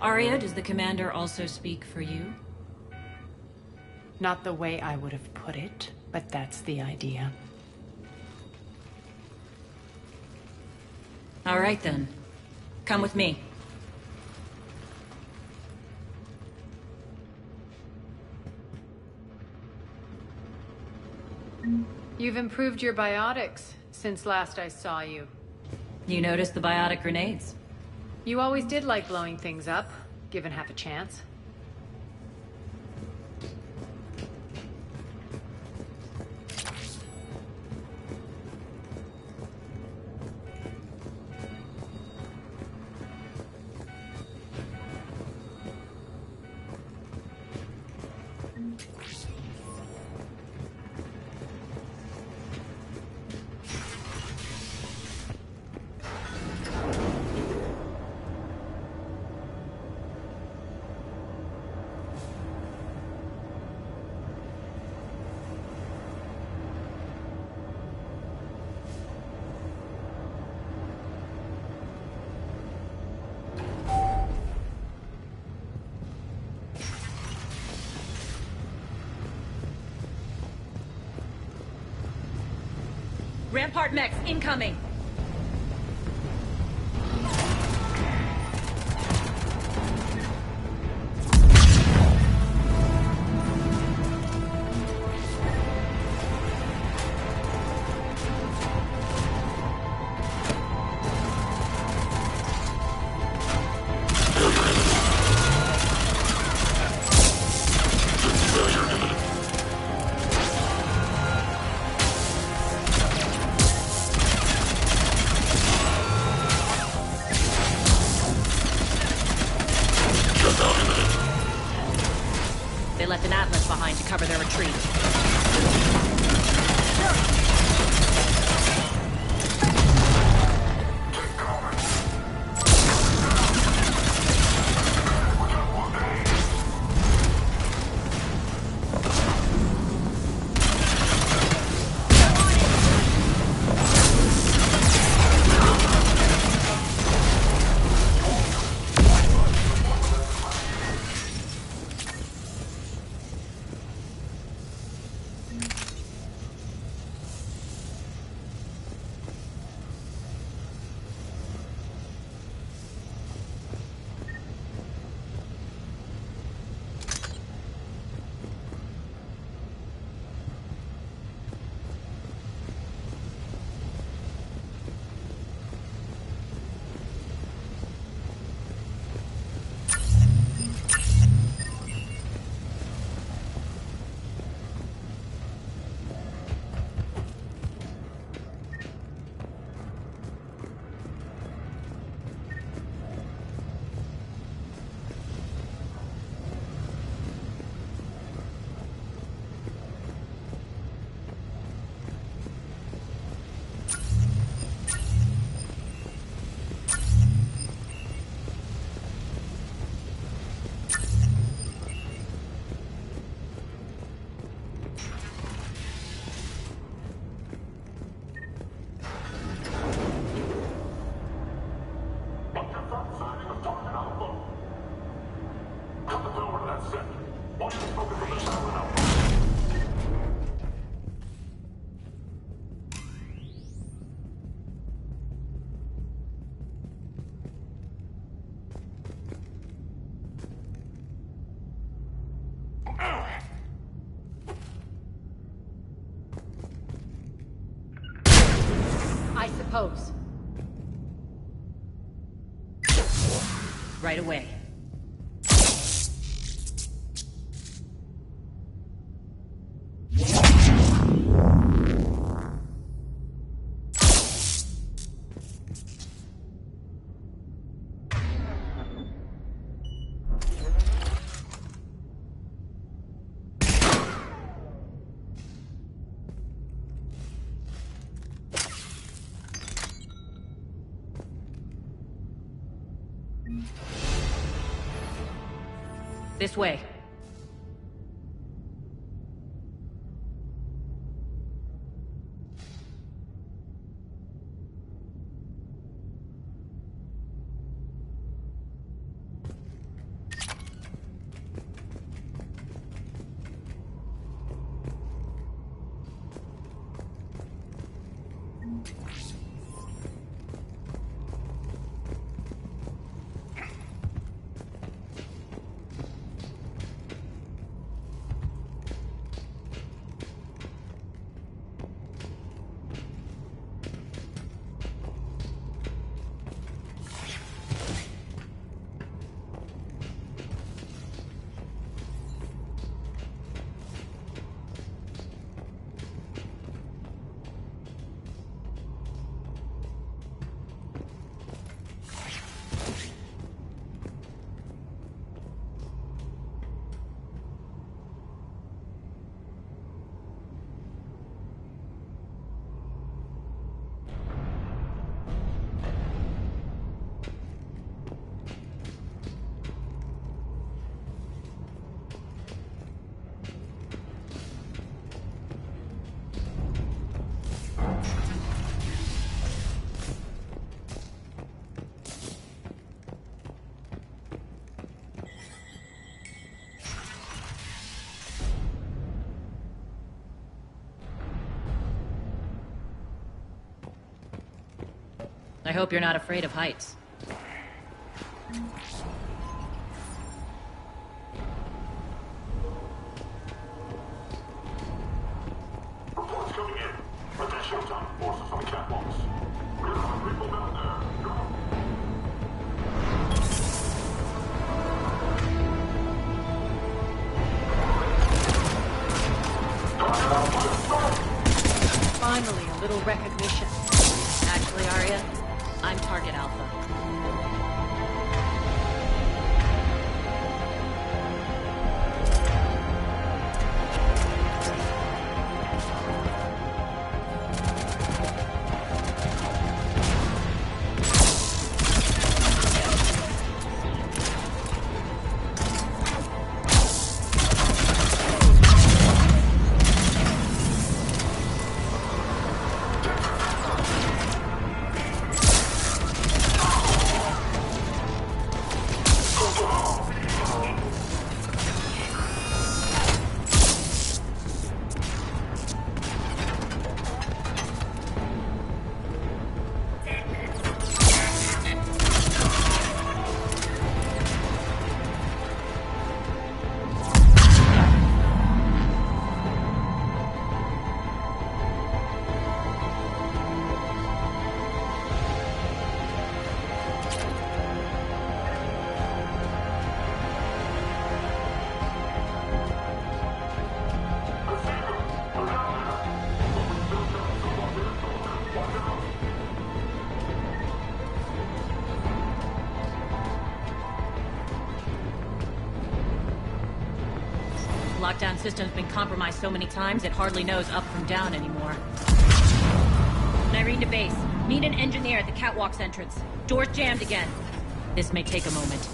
Arya, does the Commander also speak for you? Not the way I would have put it, but that's the idea. All right then. Come with me. You've improved your biotics since last I saw you. You noticed the biotic grenades? You always did like blowing things up, given half a chance. Rampart mechs incoming! They left an Atlas behind to cover their retreat. Pose. Right away. This way. I hope you're not afraid of heights. Reports coming in. Attention, Showtime. Forces on the catwalks. There are people down there. Go. Finally, a little recognition. Actually, Arya, I'm Target Alpha. Lockdown system's been compromised so many times it hardly knows up from down anymore. Nyreen to base. Meet an engineer at the catwalk's entrance. Door's jammed again. This may take a moment.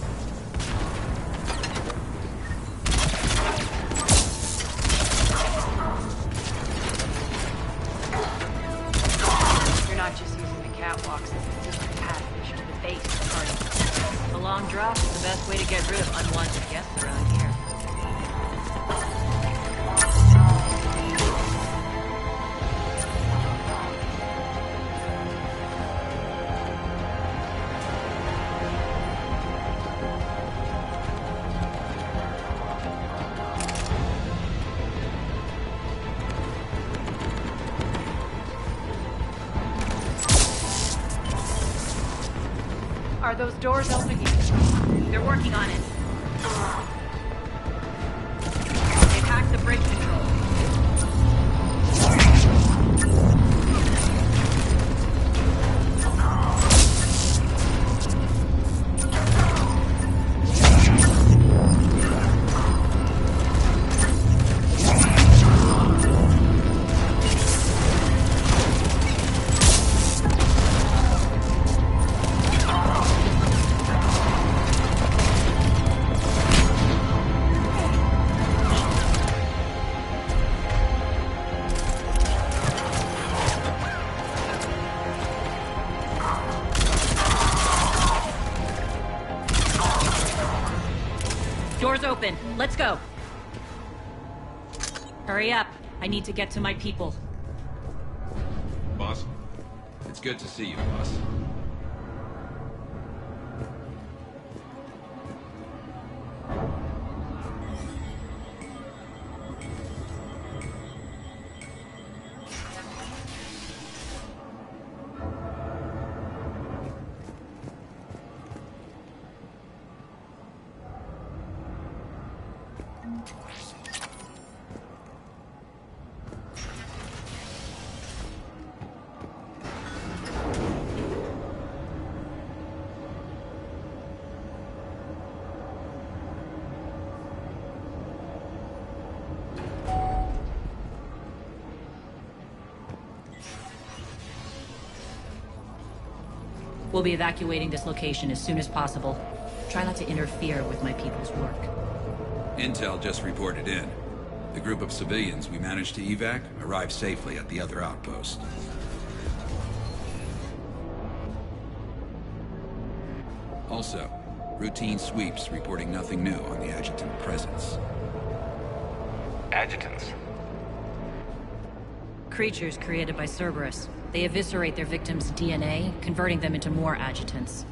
You're not just using the catwalks as a secret passage to the base, are you? A long drop is the best way to get rid of unwanted guests around here. Are those doors open yet? They're working on it. They've hacked the bridge control. Door's open. Let's go. Hurry up. I need to get to my people. Boss? It's good to see you, boss. We'll be evacuating this location as soon as possible. Try not to interfere with my people's work. Intel just reported in. The group of civilians we managed to evac arrived safely at the other outpost. Also, routine sweeps reporting nothing new on the adjutant presence. Adjutants? Creatures created by Cerberus. They eviscerate their victims' DNA, converting them into more adjutants.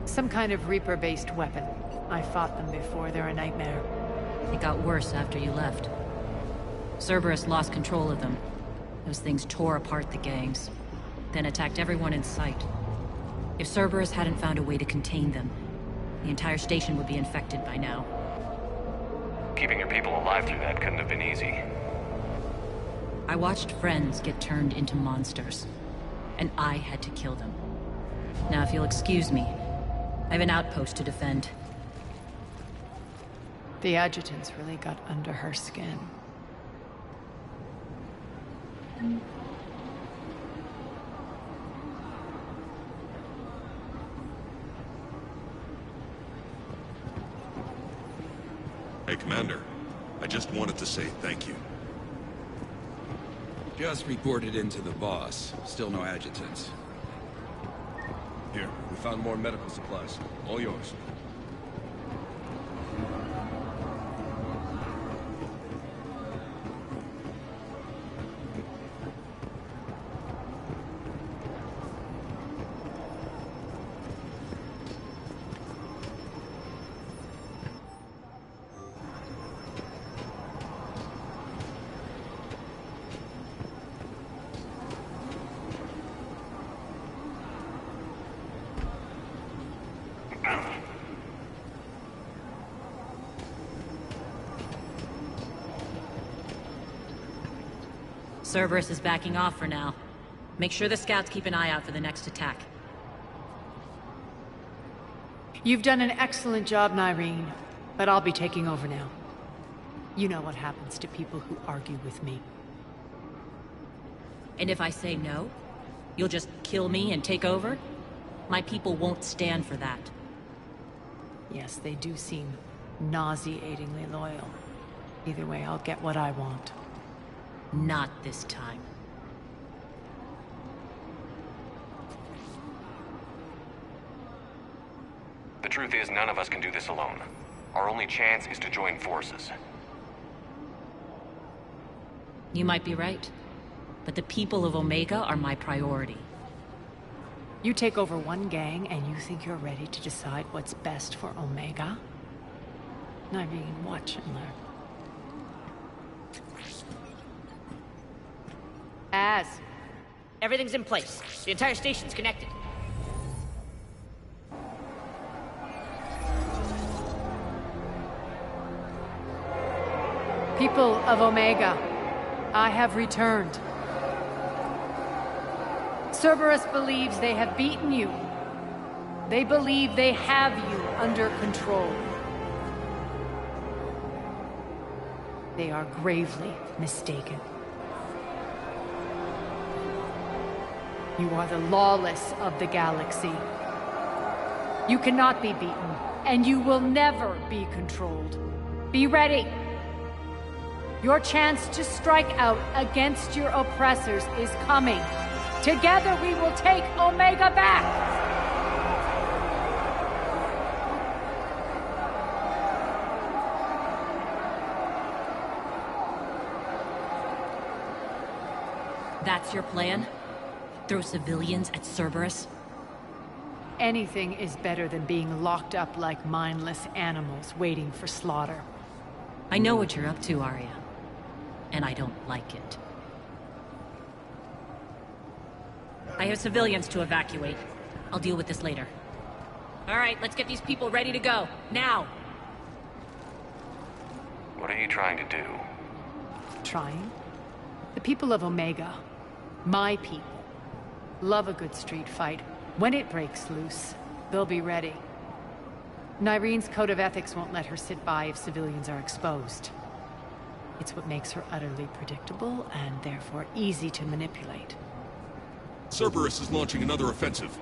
Some kind of Reaper-based weapon. I fought them before, they're a nightmare. It got worse after you left. Cerberus lost control of them. Those things tore apart the gangs, then attacked everyone in sight. If Cerberus hadn't found a way to contain them, the entire station would be infected by now. Keeping your people alive through that couldn't have been easy. I watched friends get turned into monsters, and I had to kill them. Now, if you'll excuse me, I have an outpost to defend. The adjutants really got under her skin. Hey, Commander. I just wanted to say thank you. Just reported into the boss. Still no adjutants. Here, we found more medical supplies. All yours. Cerberus is backing off for now. Make sure the scouts keep an eye out for the next attack. You've done an excellent job, Nyreen, but I'll be taking over now. You know what happens to people who argue with me. And if I say no, you'll just kill me and take over? My people won't stand for that. Yes, they do seem nauseatingly loyal. Either way, I'll get what I want. Not this time. The truth is, none of us can do this alone. Our only chance is to join forces. You might be right, but the people of Omega are my priority. You take over one gang and you think you're ready to decide what's best for Omega? Nyreen, watch and learn. Everything's in place. The entire station's connected. People of Omega, I have returned. Cerberus believes they have beaten you. They believe they have you under control. They are gravely mistaken. You are the lawless of the galaxy. You cannot be beaten, and you will never be controlled. Be ready. Your chance to strike out against your oppressors is coming. Together we will take Omega back! That's your plan? Throw civilians at Cerberus? Anything is better than being locked up like mindless animals waiting for slaughter. I know what you're up to, Arya. And I don't like it. I have civilians to evacuate. I'll deal with this later. All right, let's get these people ready to go. Now! What are you trying to do? Trying? The people of Omega, my people, love a good street fight. When it breaks loose, they'll be ready. Nyrene's code of ethics won't let her sit by if civilians are exposed. It's what makes her utterly predictable and therefore easy to manipulate. Cerberus is launching another offensive.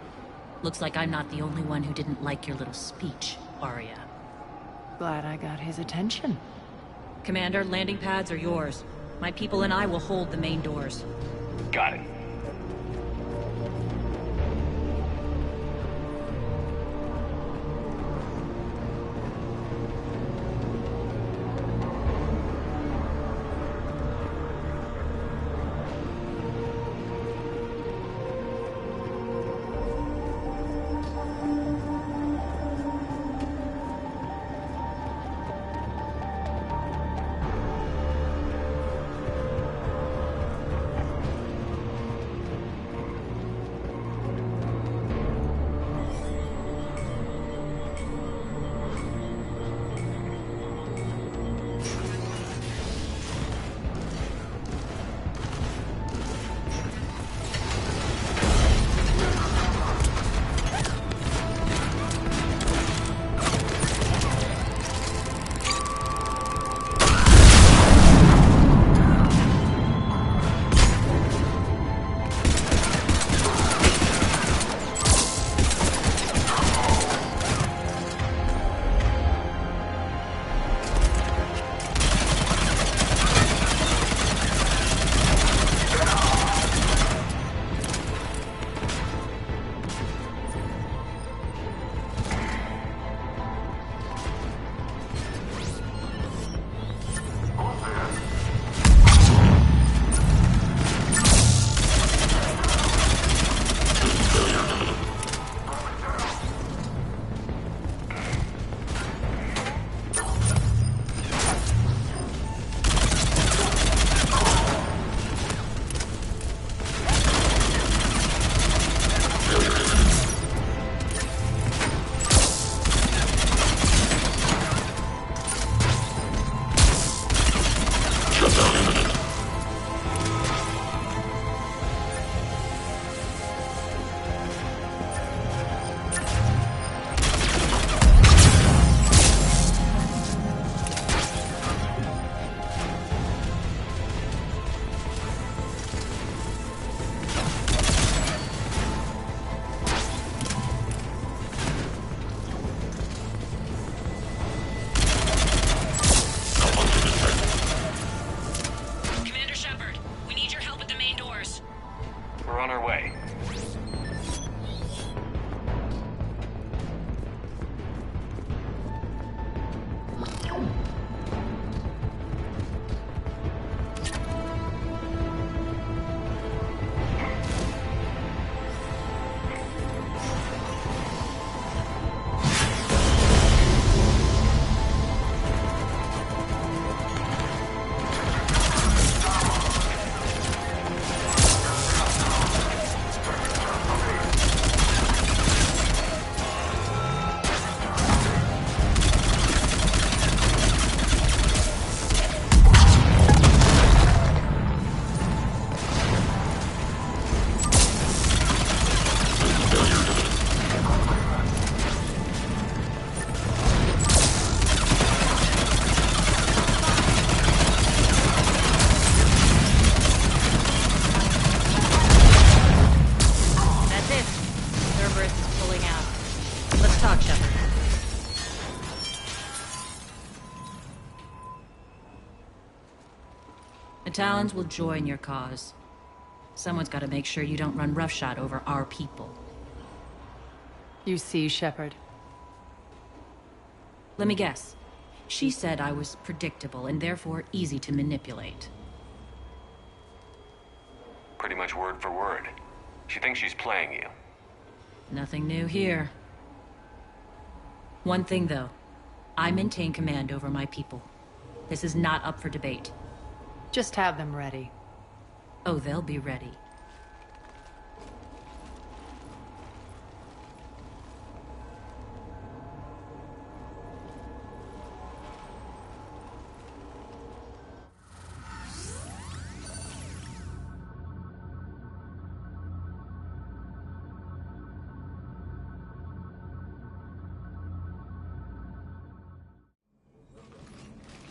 Looks like I'm not the only one who didn't like your little speech, Arya. Glad I got his attention. Commander, landing pads are yours. My people and I will hold the main doors. Got it. luck, Shepard. The Talons will join your cause. Someone's got to make sure you don't run roughshod over our people. You see, Shepard. Let me guess. She said I was predictable and therefore easy to manipulate. Pretty much word for word. She thinks she's playing you. Nothing new here. One thing, though. I maintain command over my people. This is not up for debate. Just have them ready. Oh, they'll be ready.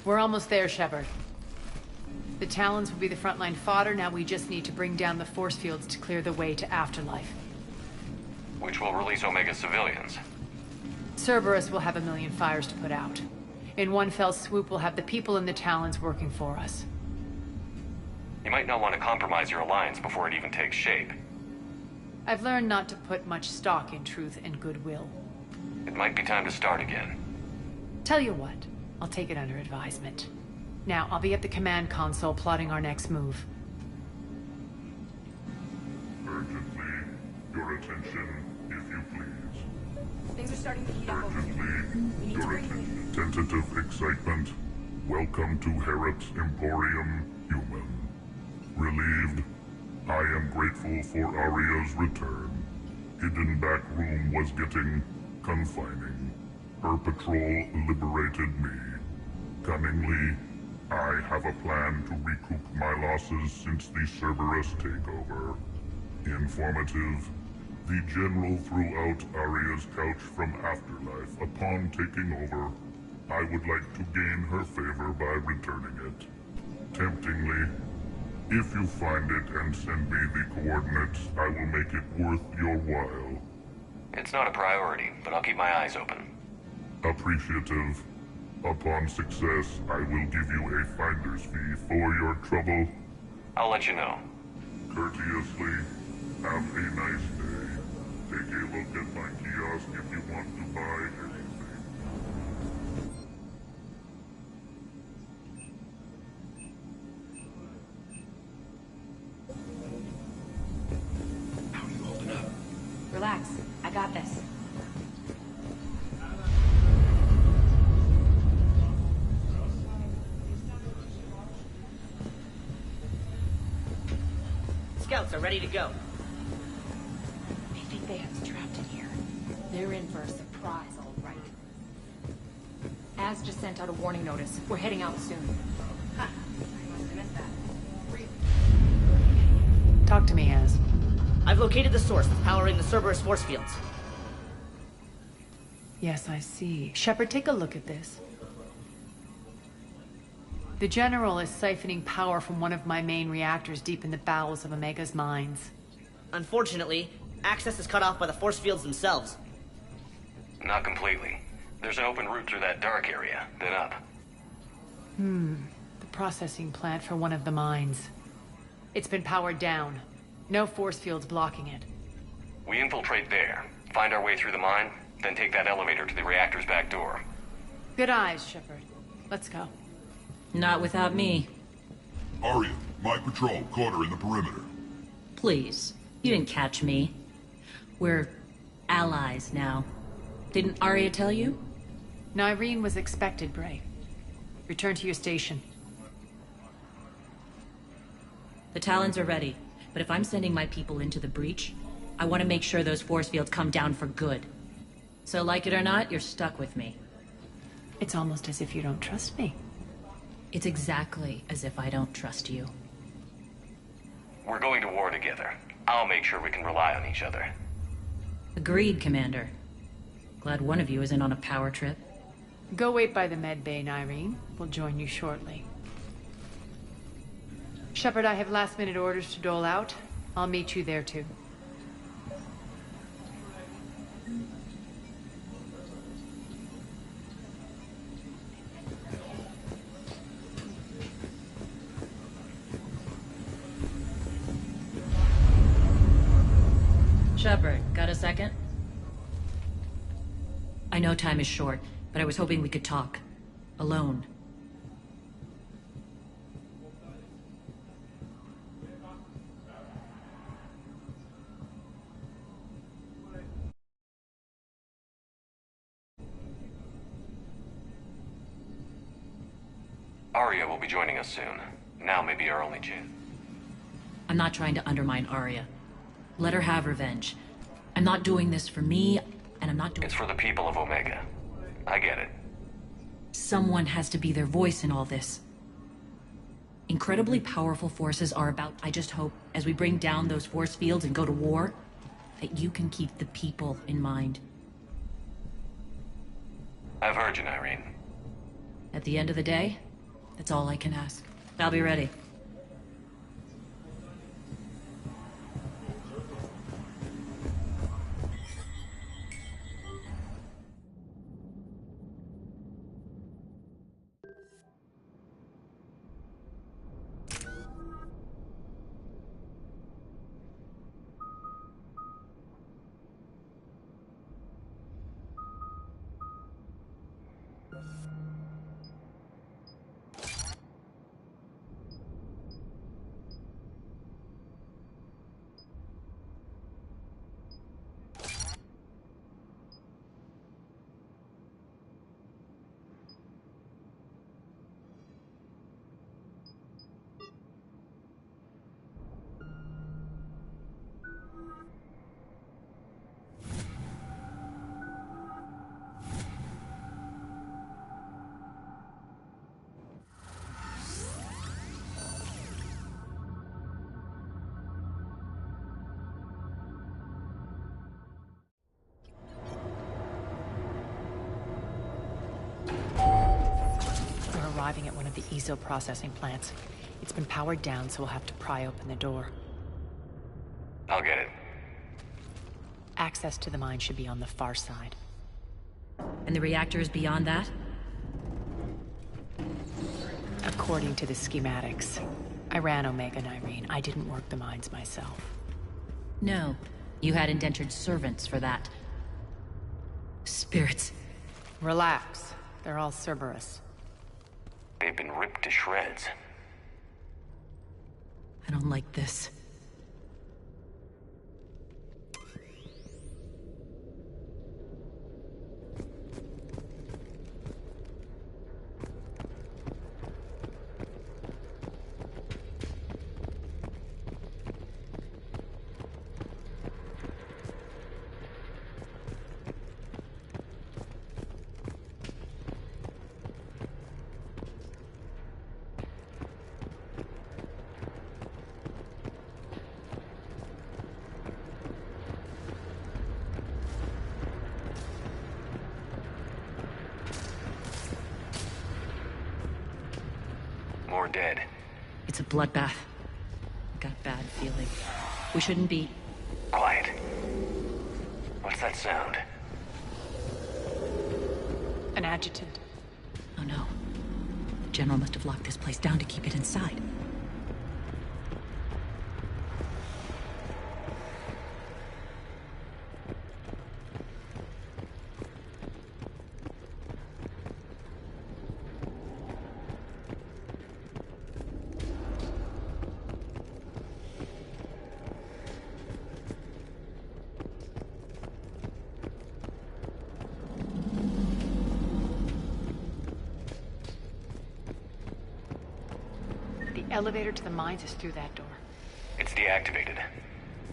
We're almost there, Shepard. The Talons will be the frontline fodder, now we just need to bring down the force fields to clear the way to Afterlife. Which will release Omega civilians. Cerberus will have 1 million fires to put out. In one fell swoop, we'll have the people in the Talons working for us. You might not want to compromise your alliance before it even takes shape. I've learned not to put much stock in truth and goodwill. It might be time to start again. Tell you what, I'll take it under advisement. Now, I'll be at the command console plotting our next move. Urgently, your attention, if you please. Things are starting to heat up over here. Urgently, your attention. Tentative excitement. Welcome to Harrot's Emporium, Human. Relieved, I am grateful for Aria's return. Hidden back room was getting confining. Her patrol liberated me. Cunningly, I have a plan to recoup my losses since the Cerberus takeover. Informative. The General threw out Aria's couch from Afterlife upon taking over. I would like to gain her favor by returning it. Temptingly, if you find it and send me the coordinates, I will make it worth your while. It's not a priority, but I'll keep my eyes open. Appreciative. Upon success, I will give you a finder's fee for your trouble. I'll let you know. Courteously, have a nice day. Take a look at my kiosk if you want to buy anything. How are you holding up? Relax. I got this. Scouts are ready to go. I think they have us trapped in here. They're in for a surprise, all right. Az just sent out a warning notice. We're heading out soon. Ha! I must have missed that. Talk to me, Az. I've located the source that's powering the Cerberus force fields. Yes, I see. Shepard, take a look at this. The General is siphoning power from one of my main reactors deep in the bowels of Omega's mines. Unfortunately, access is cut off by the force fields themselves. Not completely. There's an open route through that dark area, then up. The processing plant for one of the mines. It's been powered down. No force fields blocking it. We infiltrate there, find our way through the mine, then take that elevator to the reactor's back door. Good eyes, Shepard. Let's go. Not without me. Aria, my patrol, caught her in the perimeter. Please. You didn't catch me. We're allies now. Didn't Aria tell you? Nyreen was expected, Bray. Return to your station. The Talons are ready, but if I'm sending my people into the breach, I want to make sure those force fields come down for good. So like it or not, you're stuck with me. It's almost as if you don't trust me. It's exactly as if I don't trust you. We're going to war together. I'll make sure we can rely on each other. Agreed, Commander. Glad one of you isn't on a power trip. Go wait by the med bay, Nyreen. We'll join you shortly. Shepard, I have last-minute orders to dole out. I'll meet you there, too. Shepard, got a second? I know time is short, but I was hoping we could talk. Alone. Arya will be joining us soon. Now may be our only chance. I'm not trying to undermine Arya. Let her have revenge. I'm not doing this for me, and I'm not doing... It's for the people of Omega. I get it. Someone has to be their voice in all this. Incredibly powerful forces are about... I just hope, as we bring down those force fields and go to war, that you can keep the people in mind. I've heard you, Nyreen. At the end of the day, that's all I can ask. I'll be ready. Arriving at one of the ESO processing plants. It's been powered down, so we'll have to pry open the door. I'll get it. Access to the mine should be on the far side. And the reactor is beyond that? According to the schematics. I ran Omega, Nyreen. I didn't work the mines myself. No. You had indentured servants for that. Spirits. Relax. They're all Cerberus. They've been ripped to shreds. I don't like this. More dead. It's a bloodbath. Got a bad feeling. We shouldn't be... Quiet. What's that sound? An adjutant. Oh no. The General must have locked this place down to keep it inside. The elevator to the mines is through that door. It's deactivated.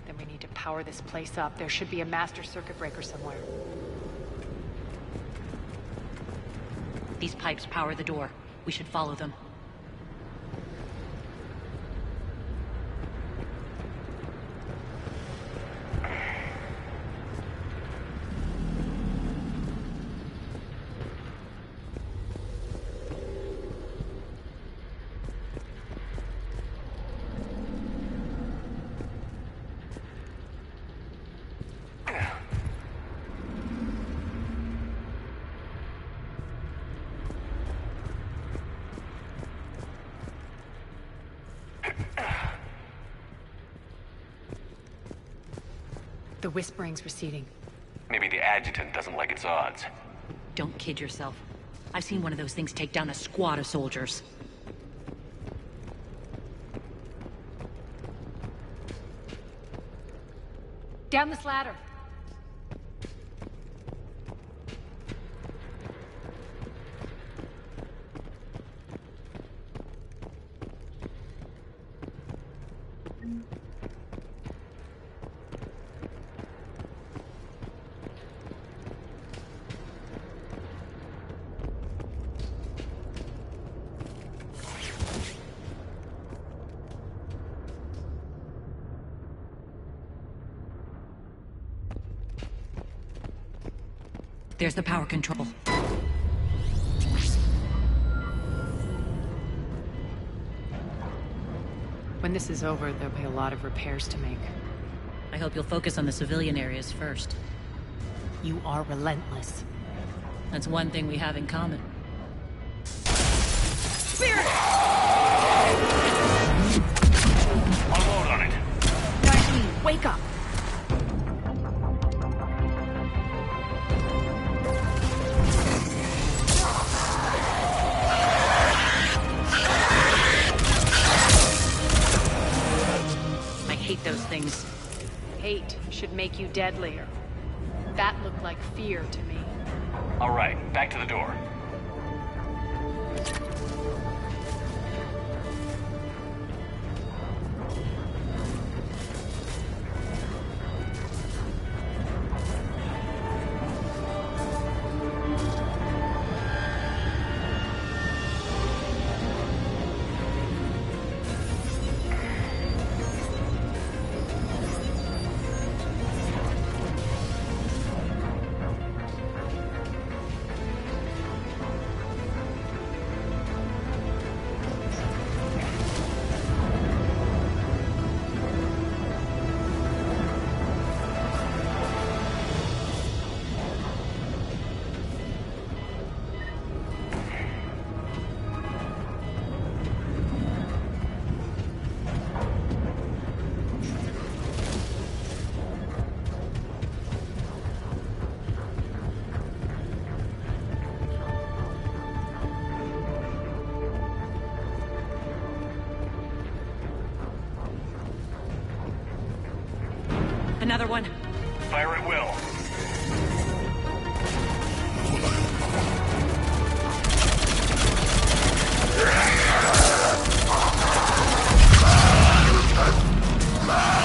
Then we need to power this place up. There should be a master circuit breaker somewhere. These pipes power the door. We should follow them. The whispering's receding. Maybe the adjutant doesn't like its odds. Don't kid yourself. I've seen one of those things take down a squad of soldiers. Down this ladder. There's the power control. When this is over, there'll be a lot of repairs to make. I hope you'll focus on the civilian areas first. You are relentless. That's one thing we have in common. Spirit! Unload on it. Nightwing, wake up! Those things. Hate should make you deadlier. That looked like fear to me. All right, back to the door. Another one. Fire at will. Ah!